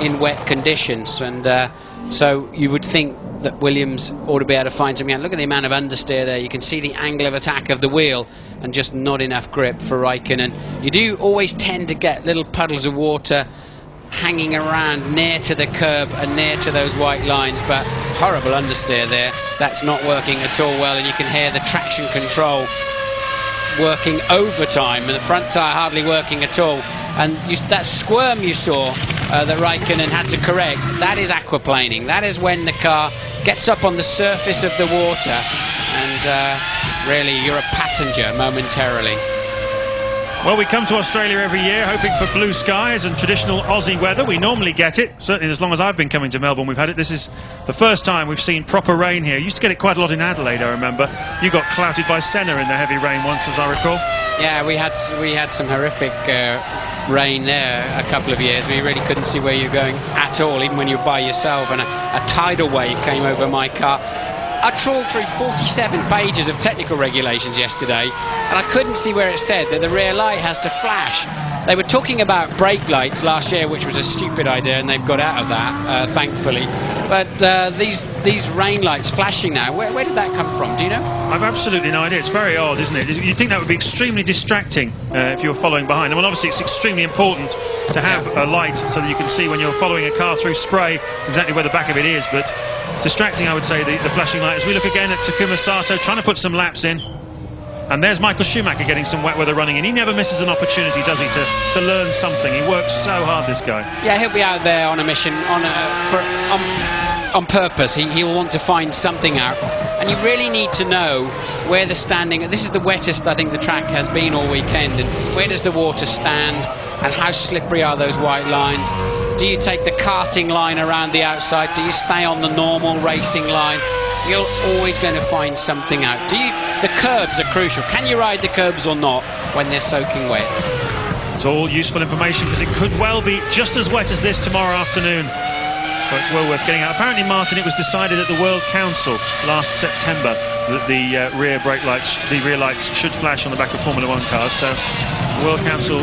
in wet conditions. And so you would think that Williams ought to be able to find something out. Look at the amount of understeer there. You can see the angle of attack of the wheel, and just not enough grip for Raikkonen. You do always tend to get little puddles of water hanging around near to the curb and near to those white lines, but horrible understeer there. That's not working at all well, and you can hear the traction control working overtime, and the front tyre hardly working at all. And that squirm you saw that Raikkonen had to correct, that is aquaplaning. That is when the car gets up on the surface of the water, and really you're a passenger momentarily. Well, we come to Australia every year hoping for blue skies and traditional Aussie weather. We normally get it. Certainly as long as I've been coming to Melbourne, we've had it. This is the first time we've seen proper rain here. You used to get it quite a lot in Adelaide, I remember. You got clouted by Senna in the heavy rain once, as I recall. Yeah, we had some horrific rain there a couple of years. We really couldn't see where you're going at all, even when you're by yourself, and a tidal wave came over my car. I trawled through 47 pages of technical regulations yesterday, and I couldn't see where it said that the rear light has to flash. They were talking about brake lights last year, which was a stupid idea, and they've got out of that, thankfully. But these rain lights flashing now, where did that come from? Do you know? I've absolutely no idea. It's very odd, isn't it? You'd think that would be extremely distracting if you're following behind. Well, obviously it's extremely important to have a light so that you can see when you're following a car through spray exactly where the back of it is. But distracting, I would say, the flashing light. As we look again at Takuma Sato trying to put some laps in. And there's Michael Schumacher getting some wet weather running in. He never misses an opportunity, does he, to learn something. He works so hard, this guy. Yeah, he'll be out there on a mission, on purpose. He'll want to find something out. And you really need to know where the standing... This is the wettest, I think, the track has been all weekend. And where does the water stand? And how slippery are those white lines? Do you take the karting line around the outside? Do you stay on the normal racing line? You're always going to find something out. The curbs are crucial. Can you ride the curbs or not when they're soaking wet? It's all useful information, because it could well be just as wet as this tomorrow afternoon. So it's well worth getting out. Apparently, Martin, it was decided at the World Council last September that the rear lights should flash on the back of Formula 1 cars. So the World Council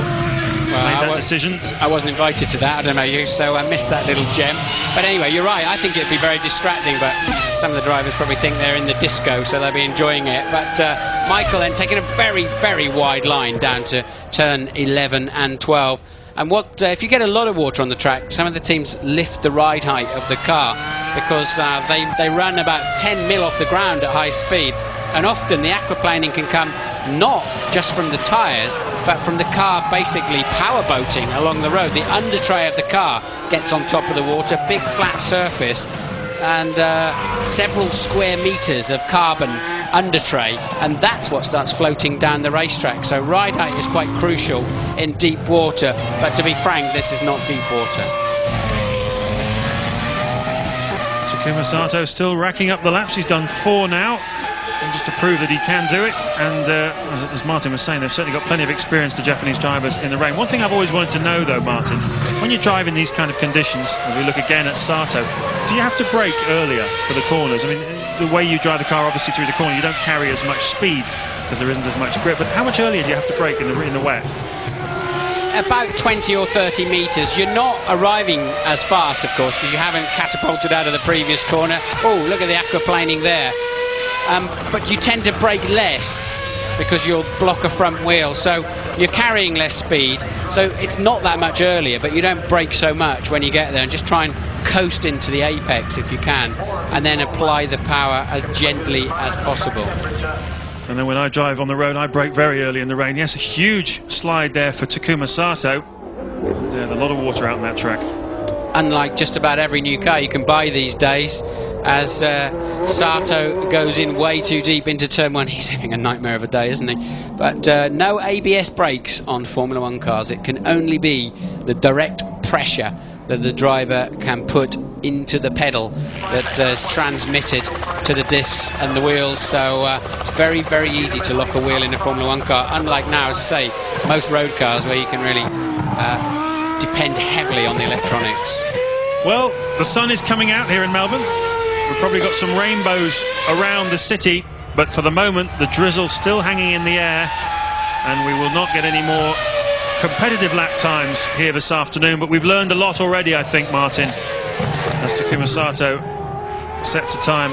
made that decision. I wasn't invited to that, I don't know you, so I missed that little gem. But anyway, you're right, I think it'd be very distracting, but some of the drivers probably think they're in the disco, so they'll be enjoying it. But Michael then taking a very, very wide line down to turn 11 and 12. And if you get a lot of water on the track, some of the teams lift the ride height of the car, because they run about 10 mil off the ground at high speed. And often the aquaplaning can come not just from the tyres, but from the car basically power boating along the road. The under tray of the car gets on top of the water, big flat surface, and several square metres of carbon under tray, and that's what starts floating down the racetrack. So ride height is quite crucial in deep water, but to be frank, this is not deep water. Takuma Sato still racking up the laps. He's done 4 now, and just to prove that he can do it. And as Martin was saying, they've certainly got plenty of experience, the Japanese drivers, in the rain. One thing I've always wanted to know, though, Martin, when you drive in these kind of conditions, as we look again at Sato, do you have to brake earlier for the corners? I mean, the way you drive the car, obviously, through the corner, you don't carry as much speed because there isn't as much grip. But how much earlier do you have to brake in the wet? About 20 or 30 metres. You're not arriving as fast, of course, because you haven't catapulted out of the previous corner. Oh, look at the aquaplaning there. But you tend to brake less because you'll block a front wheel, so you're carrying less speed. So it's not that much earlier, but you don't brake so much when you get there, and just try and coast into the apex if you can, and then apply the power as gently as possible. And then when I drive on the road, I brake very early in the rain. Yes, a huge slide there for Takuma Sato. And, a lot of water out on that track. Unlike just about every new car you can buy these days, as Sato goes in way too deep into turn 1. He's having a nightmare of a day, isn't he? But no ABS brakes on Formula 1 cars. It can only be the direct pressure that the driver can put into the pedal that is transmitted to the discs and the wheels. So it's very, very easy to lock a wheel in a Formula 1 car, unlike now, as I say, most road cars where you can really depend heavily on the electronics. Well, the sun is coming out here in Melbourne. We've probably got some rainbows around the city, but for the moment the drizzle's still hanging in the air, and we will not get any more competitive lap times here this afternoon. But we've learned a lot already, I think, Martin, as Takuma Sato sets a time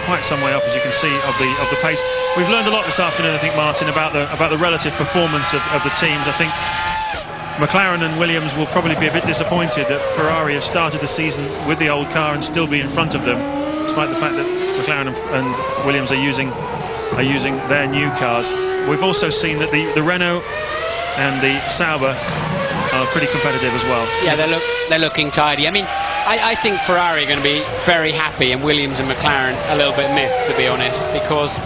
quite some way up, as you can see, of the pace. We've learned a lot this afternoon, I think, Martin, about the relative performance of the teams. I think McLaren and Williams will probably be a bit disappointed that Ferrari have started the season with the old car and still be in front of them, despite the fact that McLaren and Williams are using their new cars. We've also seen that the Renault and the Sauber are pretty competitive as well. Yeah, they're looking tidy. I mean, I think Ferrari are going to be very happy, and Williams and McLaren a little bit miffed, to be honest, because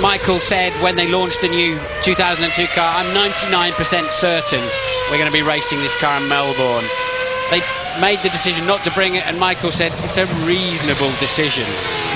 Michael said when they launched the new 2002 car, I'm 99% certain we're going to be racing this car in Melbourne. They made the decision not to bring it, and Michael said it's a reasonable decision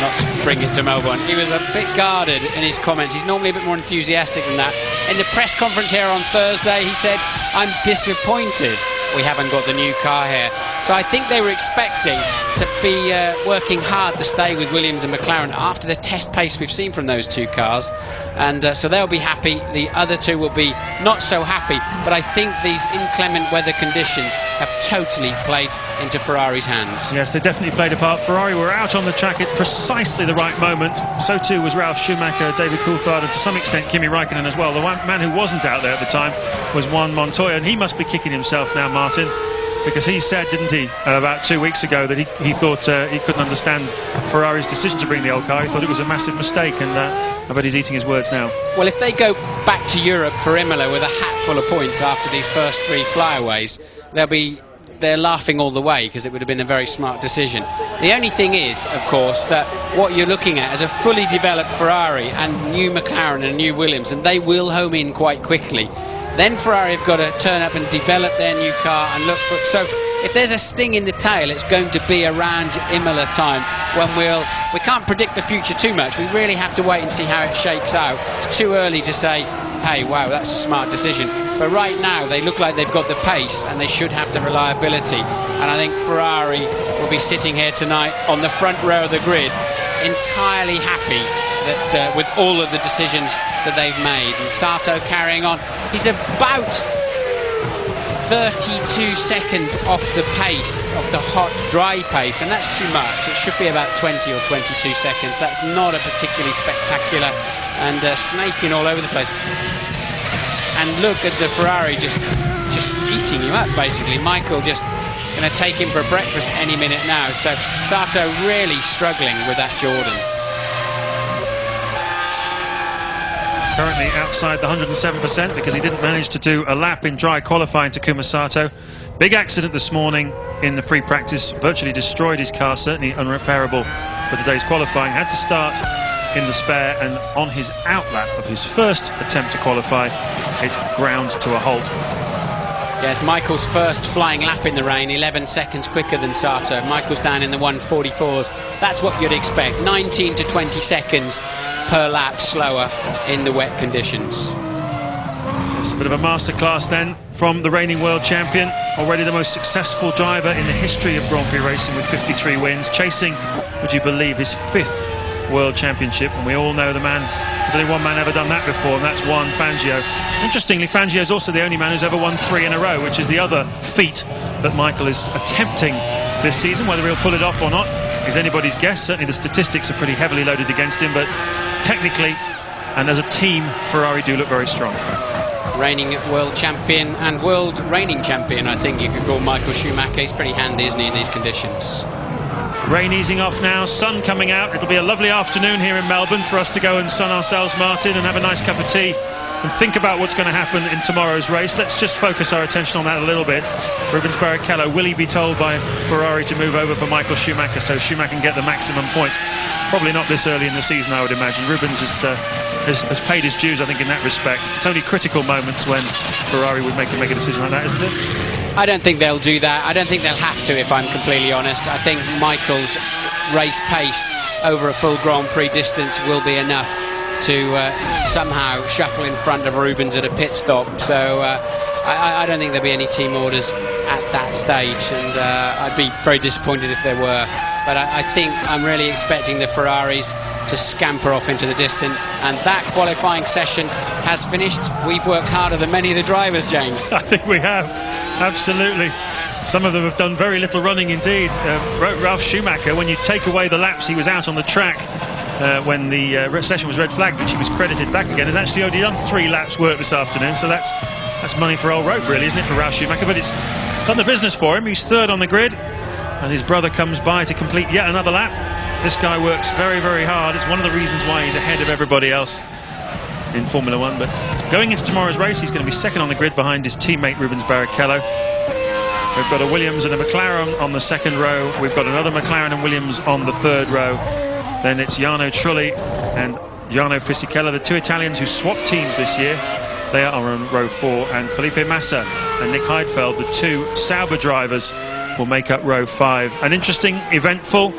not to bring it to Melbourne. He was a bit guarded in his comments. He's normally a bit more enthusiastic than that. In the press conference here on Thursday, he said, I'm disappointed we haven't got the new car here. So I think they were expecting to be working hard to stay with Williams and McLaren after the test pace we've seen from those two cars, and so they'll be happy. The other two will be not so happy, but I think these inclement weather conditions have totally played into Ferrari's hands. Yes, they definitely played a part. Ferrari were out on the track at precisely the right moment. So too was Ralf Schumacher, David Coulthard, and to some extent Kimi Raikkonen as well. The one man who wasn't out there at the time was Juan Montoya, and he must be kicking himself now, Martin, because he said, didn't he, about 2 weeks ago, that he thought he couldn't understand Ferrari's decision to bring the old car. He thought it was a massive mistake, and I bet he's eating his words now. Well, if they go back to Europe for Imola with a hat full of points after these first 3 flyaways, they're laughing all the way, because it would have been a very smart decision. The only thing is, of course, that what you're looking at is a fully developed Ferrari and new McLaren and new Williams, and they will home in quite quickly. Then Ferrari have got to turn up and develop their new car and look for it. So if there's a sting in the tail, it's going to be around Imola time, when we can't predict the future too much. We really have to wait and see how it shakes out. It's too early to say, hey, wow, that's a smart decision. But right now, they look like they've got the pace and they should have the reliability. And I think Ferrari will be sitting here tonight on the front row of the grid, entirely happy that with all of the decisions that they've made. And Sato carrying on. He's about 32 seconds off the pace, of the hot, dry pace, and that's too much. It should be about 20 or 22 seconds. That's not a particularly spectacular, and snaking all over the place. And look at the Ferrari just eating him up, basically. Michael just going to take him for breakfast any minute now. So Sato really struggling with that Jordan. Currently outside the 107% because he didn't manage to do a lap in dry qualifying, Takuma Sato. Big accident this morning in the free practice, virtually destroyed his car, certainly unrepairable for today's qualifying. Had to start in the spare, and on his outlap of his first attempt to qualify, it ground to a halt. Yes, Michael's first flying lap in the rain, 11 seconds quicker than Sato. Michael's down in the 1:44s. That's what you'd expect, 19 to 20 seconds per lap slower in the wet conditions. It's a bit of a masterclass then from the reigning world champion, already the most successful driver in the history of Grand Prix racing with 53 wins, chasing, would you believe, his 5th world championship. And we all know there's only one man ever done that before, and that's Juan Fangio. Interestingly, Fangio is also the only man who's ever won 3 in a row, which is the other feat that Michael is attempting this season. Whether he'll pull it off or not is anybody's guess. Certainly the statistics are pretty heavily loaded against him, but technically and as a team, Ferrari do look very strong. Reigning world champion and world reigning champion, I think you could call Michael Schumacher. He's pretty handy, isn't he, in these conditions? Rain easing off now, sun coming out. It'll be a lovely afternoon here in Melbourne for us to go and sun ourselves, Martin, and have a nice cup of tea and think about what's going to happen in tomorrow's race. Let's just focus our attention on that a little bit. Rubens Barrichello, will he be told by Ferrari to move over for Michael Schumacher so Schumacher can get the maximum points? Probably not this early in the season, I would imagine. Rubens has paid his dues, I think, in that respect. It's only critical moments when Ferrari would make a decision like that, isn't it? I don't think they'll do that. I don't think they'll have to, if I'm completely honest. I think Michael's race pace over a full Grand Prix distance will be enough to somehow shuffle in front of Rubens at a pit stop. So I don't think there'll be any team orders at that stage, and I'd be very disappointed if there were. But I think I'm really expecting the Ferraris to scamper off into the distance, and that qualifying session has finished. We've worked harder than many of the drivers, James. I think we have, absolutely. Some of them have done very little running indeed. Ralf Schumacher, when you take away the laps he was out on the track when the session was red flagged, which he was credited back again, has actually only done 3 laps work this afternoon, so that's money for old rope, really, isn't it, for Ralf Schumacher? But it's done the business for him. He's 3rd on the grid, and his brother comes by to complete yet another lap. This guy works very, very hard. It's one of the reasons why he's ahead of everybody else in Formula 1. But going into tomorrow's race, he's going to be 2nd on the grid behind his teammate Rubens Barrichello. We've got a Williams and a McLaren on the 2nd row. We've got another McLaren and Williams on the 3rd row. Then it's Jarno Trulli and Jarno Fisichella, the 2 Italians who swapped teams this year. They are on row 4, and Felipe Massa and Nick Heidfeld, the 2 Sauber drivers, will make up row 5. An interesting, eventful,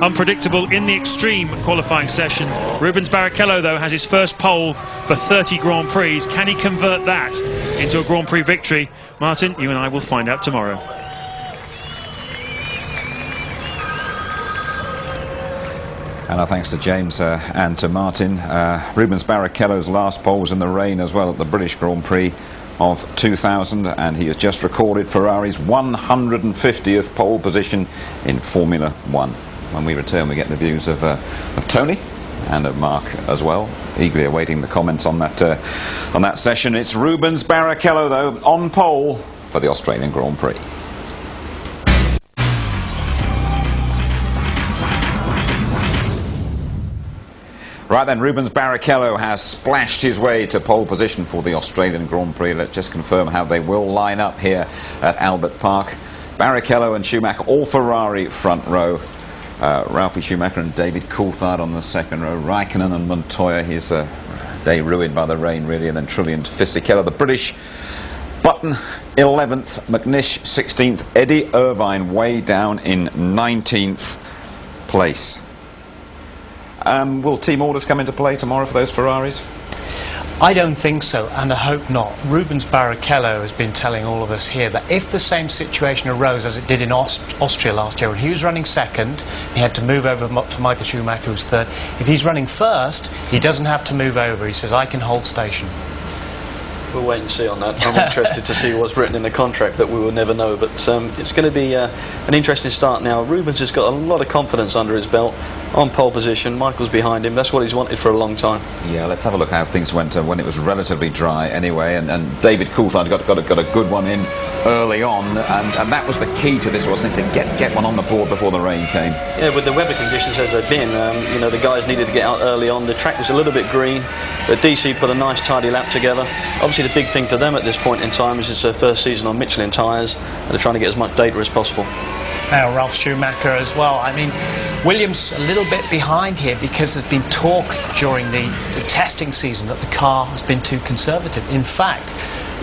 unpredictable in the extreme qualifying session. Rubens Barrichello, though, has his first pole for 30 Grand Prix. Can he convert that into a Grand Prix victory? Martin, you and I will find out tomorrow. And our thanks to James and to Martin. Rubens Barrichello's last pole was in the rain as well at the British Grand Prix of 2000, and he has just recorded Ferrari's 150th pole position in Formula 1. When we return, we get the views of Tony and of Mark as well, eagerly awaiting the comments on that session. It's Rubens Barrichello, though, on pole for the Australian Grand Prix. Right then, Rubens Barrichello has splashed his way to pole position for the Australian Grand Prix. Let's just confirm how they will line up here at Albert Park. Barrichello and Schumacher, all Ferrari front row. Ralphie Schumacher and David Coulthard on the 2nd row. Raikkonen and Montoya, his day ruined by the rain, really. And then Trulli and Fisichella. The British, Button 11th, McNish 16th, Eddie Irvine way down in 19th place. Will team orders come into play tomorrow for those Ferraris? I don't think so, and I hope not. Rubens Barrichello has been telling all of us here that if the same situation arose as it did in Austria last year, when he was running 2nd, he had to move over for Michael Schumacher, who's 3rd. If he's running 1st, he doesn't have to move over. He says, I can hold station. We'll wait and see on that. I'm interested to see what's written in the contract that we will never know, but it's going to be an interesting start now. Rubens has got a lot of confidence under his belt, on pole position. Michael's behind him. That's what he's wanted for a long time. Yeah, let's have a look how things went when it was relatively dry anyway, and David Coulthard got a good one in early on, and that was the key to this, wasn't it, to get one on the board before the rain came. Yeah, with the weather conditions as they've been, the guys needed to get out early on. The track was a little bit green, but DC put a nice tidy lap together. Obviously the big thing to them at this point in time is it's their first season on Michelin tyres, and they're trying to get as much data as possible. Ralph Schumacher as well. I mean, Williams a little bit behind here because there's been talk during the testing season that the car has been too conservative. In fact,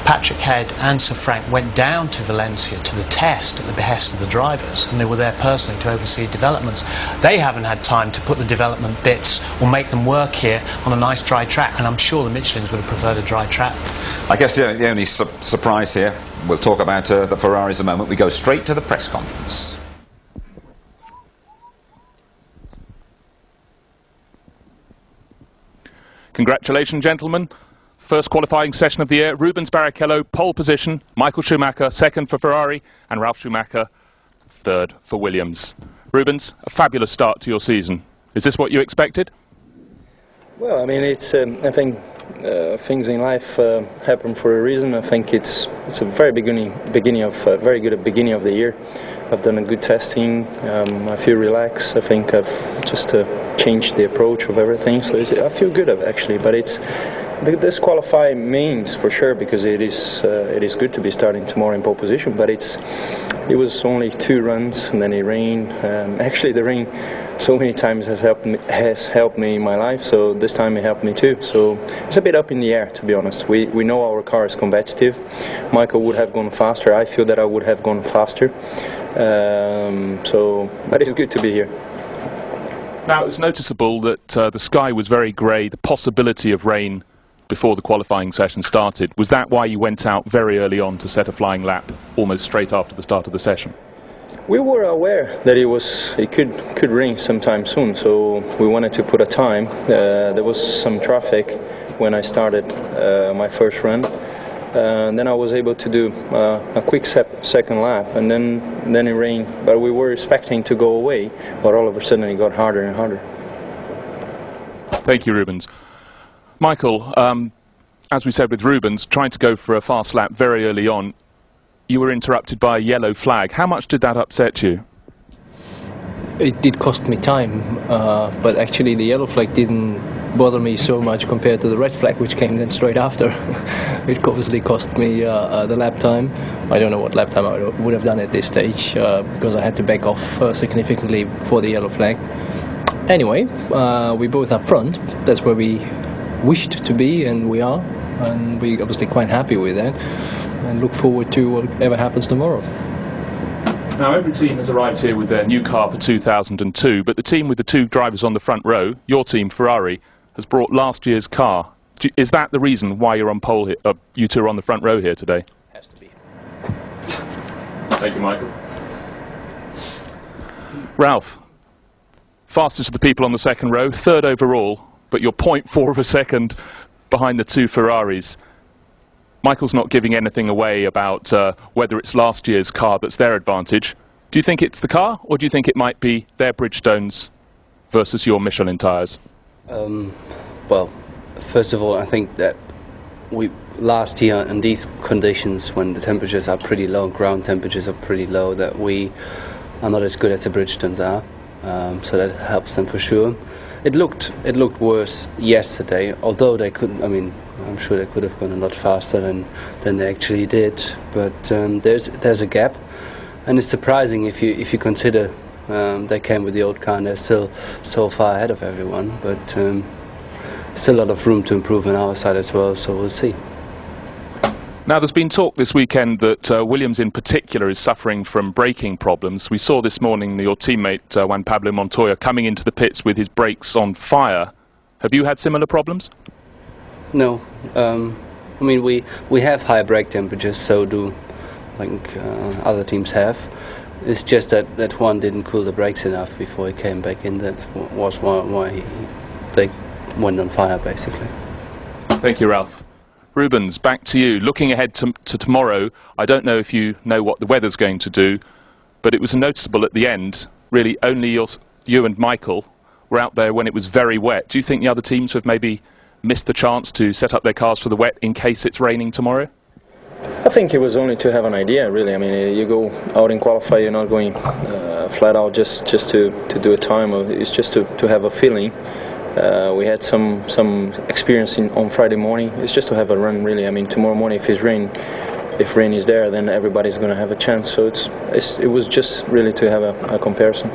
Patrick Head and Sir Frank went down to Valencia to the test at the behest of the drivers, and they were there personally to oversee developments. They haven't had time to put the development bits or make them work here on a nice dry track, and I'm sure the Michelins would have preferred a dry track. I guess the only surprise here, we'll talk about the Ferraris in a moment. We go straight to the press conference. Congratulations, gentlemen. First qualifying session of the year. Rubens Barrichello, pole position. Michael Schumacher, second for Ferrari. And Ralph Schumacher, third for Williams. Rubens, a fabulous start to your season. Is this what you expected? Well, I mean, it's. I think things in life happen for a reason. I think it's a very beginning of very good beginning of the year. I've done a good testing. I feel relaxed. I think I've just changed the approach of everything. So I feel good actually. But it's. This qualifying means for sure, because it is good to be starting tomorrow in pole position, but it was only 2 runs and then it rained. Actually the rain so many times has helped me in my life, so this time it helped me too. So it's a bit up in the air, to be honest. We know our car is competitive. Michael would have gone faster. I feel that I would have gone faster. But it's good to be here. Now it's noticeable that the sky was very grey, the possibility of rain before the qualifying session started. Was that why you went out very early on to set a flying lap, almost straight after the start of the session? We were aware that it could rain sometime soon, so we wanted to put a time. There was some traffic when I started my first run. Then I was able to do a quick second lap, and then it rained. But we were expecting to go away, but all of a sudden it got harder and harder. Thank you, Rubens. Michael, as we said with Rubens, trying to go for a fast lap very early on, you were interrupted by a yellow flag. How much did that upset you? It did cost me time, but actually the yellow flag didn't bother me so much compared to the red flag, which came then straight after. It obviously cost me the lap time. I don't know what lap time I would have done at this stage, because I had to back off significantly for the yellow flag. Anyway, we both up front. That's where we wished to be, and we are, and we're obviously quite happy with that, and look forward to whatever happens tomorrow. Now, every team has arrived here with their new car for 2002, but the team with the 2 drivers on the front row, your team, Ferrari, has brought last year's car. Is that the reason why you're on pole here, you 2 are on the front row here today? Has to be. Thank you, Michael. Ralph, fastest of the people on the second row, 3rd overall, but you're 0.4 of a second behind the 2 Ferraris. Michael's not giving anything away about whether it's last year's car that's their advantage. Do you think it's the car, or do you think it might be their Bridgestones versus your Michelin tyres? Well, first of all, I think that last year in these conditions, when the temperatures are pretty low, ground temperatures are pretty low, that we are not as good as the Bridgestones are. So that helps them for sure. It looked worse yesterday, although they couldn't. I mean, I'm sure they could have gone a lot faster than they actually did. But there's a gap, and it's surprising if you consider they came with the old car and they're still so far ahead of everyone. But still a lot of room to improve on our side as well. So we'll see. Now, there's been talk this weekend that Williams in particular is suffering from braking problems. We saw this morning your teammate Juan Pablo Montoya coming into the pits with his brakes on fire. Have you had similar problems? No. I mean, we have high brake temperatures, so do other teams have. It's just that Juan didn't cool the brakes enough before he came back in. That was why they went on fire, basically. Thank you, Ralph. Rubens, back to you. Looking ahead to tomorrow, I don't know if you know what the weather's going to do, but it was noticeable at the end. Really, only you and Michael were out there when it was very wet. Do you think the other teams have maybe missed the chance to set up their cars for the wet in case it's raining tomorrow? I think it was only to have an idea, really. I mean, you go out and qualify, you're not going flat out just to do a time. It's just to have a feeling. We had some experience on Friday morning. It's just to have a run, really. I mean, tomorrow morning, if rain is there, then everybody's going to have a chance. So it was just really to have a comparison.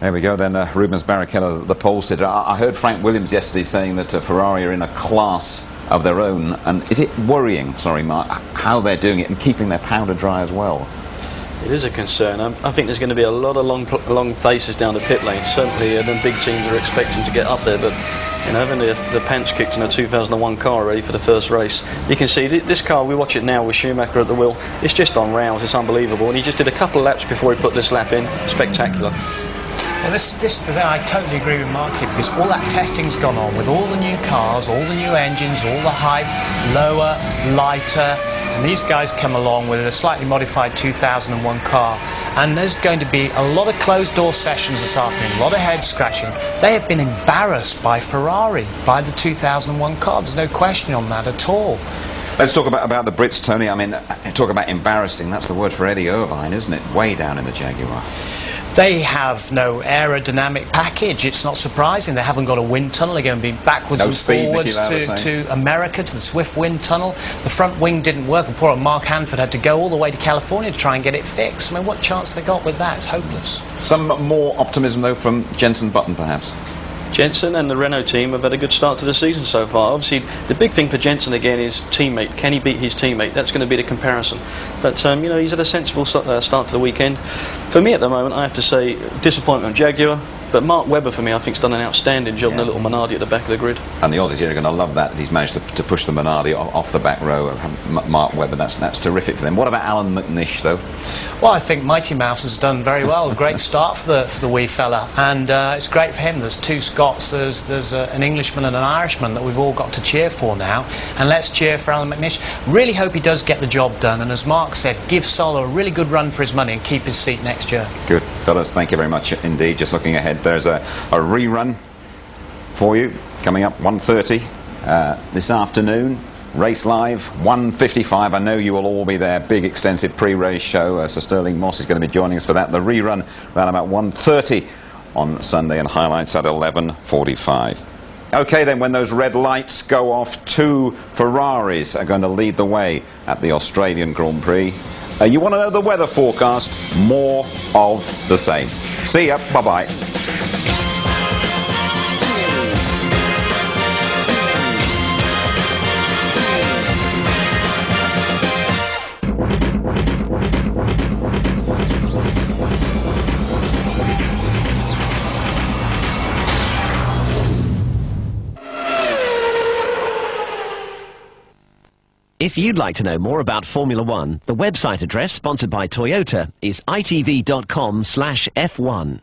There we go then, Rubens Barrichello, the pole sitter. I heard Frank Williams yesterday saying that Ferrari are in a class of their own. And is it worrying, sorry Mark, how they're doing it and keeping their powder dry as well? It is a concern. I think there's going to be a lot of long faces down the pit lane. Certainly the big teams are expecting to get up there, but you know, having the pants kicked in a 2001 car ready for the first race. You can see this car, we watch it now with Schumacher at the wheel, it's just on rails, it's unbelievable. And he just did a couple of laps before he put this lap in. Spectacular. Well, I totally agree with Mark here, because all that testing's gone on with all the new cars, all the new engines, all the hype, lower, lighter, and these guys come along with a slightly modified 2001 car, and there's going to be a lot of closed-door sessions this afternoon, a lot of head scratching. They have been embarrassed by Ferrari, by the 2001 car. There's no question on that at all. Let's talk about the Brits, Tony. I mean, talk about embarrassing. That's the word for Eddie Irvine, isn't it? Way down in the Jaguar. They have no aerodynamic package. It's not surprising. They haven't got a wind tunnel. They're going to be backwards and forwards to America, to the Swift wind tunnel. The front wing didn't work, and poor old Mark Hanford had to go all the way to California to try and get it fixed. I mean, what chance they got with that? It's hopeless. Some more optimism, though, from Jenson Button, perhaps? Jenson and the Renault team have had a good start to the season so far. Obviously, the big thing for Jenson again is teammate. Can he beat his teammate? That's going to be the comparison. But you know, he's had a sensible start to the weekend. For me at the moment, I have to say, disappointment on Jaguar. But Mark Webber, for me, I think, has done an outstanding job in the little Minardi at the back of the grid. And the Aussies here are going to love that he's managed to push the Minardi off the back row. Mark Webber, that's terrific for them. What about Alan McNish, though? Well, I think Mighty Mouse has done very well. A great start for the wee fella, and it's great for him. There's two Scots, there's an Englishman and an Irishman that we've all got to cheer for now, and let's cheer for Alan McNish. Really hope he does get the job done, and as Mark said, give Solo a really good run for his money and keep his seat next year. Good, fellas, thank you very much indeed. Just looking ahead, there's a rerun for you coming up 1:30 this afternoon. Race Live 1:55. I know you will all be there. Big extensive pre-race show. Sir Sterling Moss is going to be joining us for that. The rerun around about 1:30 on Sunday, and highlights at 11:45. Okay then, when those red lights go off, two Ferraris are going to lead the way at the Australian Grand Prix. You want to know the weather forecast? More of the same. See ya. Bye-bye. If you'd like to know more about Formula One, the website address sponsored by Toyota is itv.com/F1.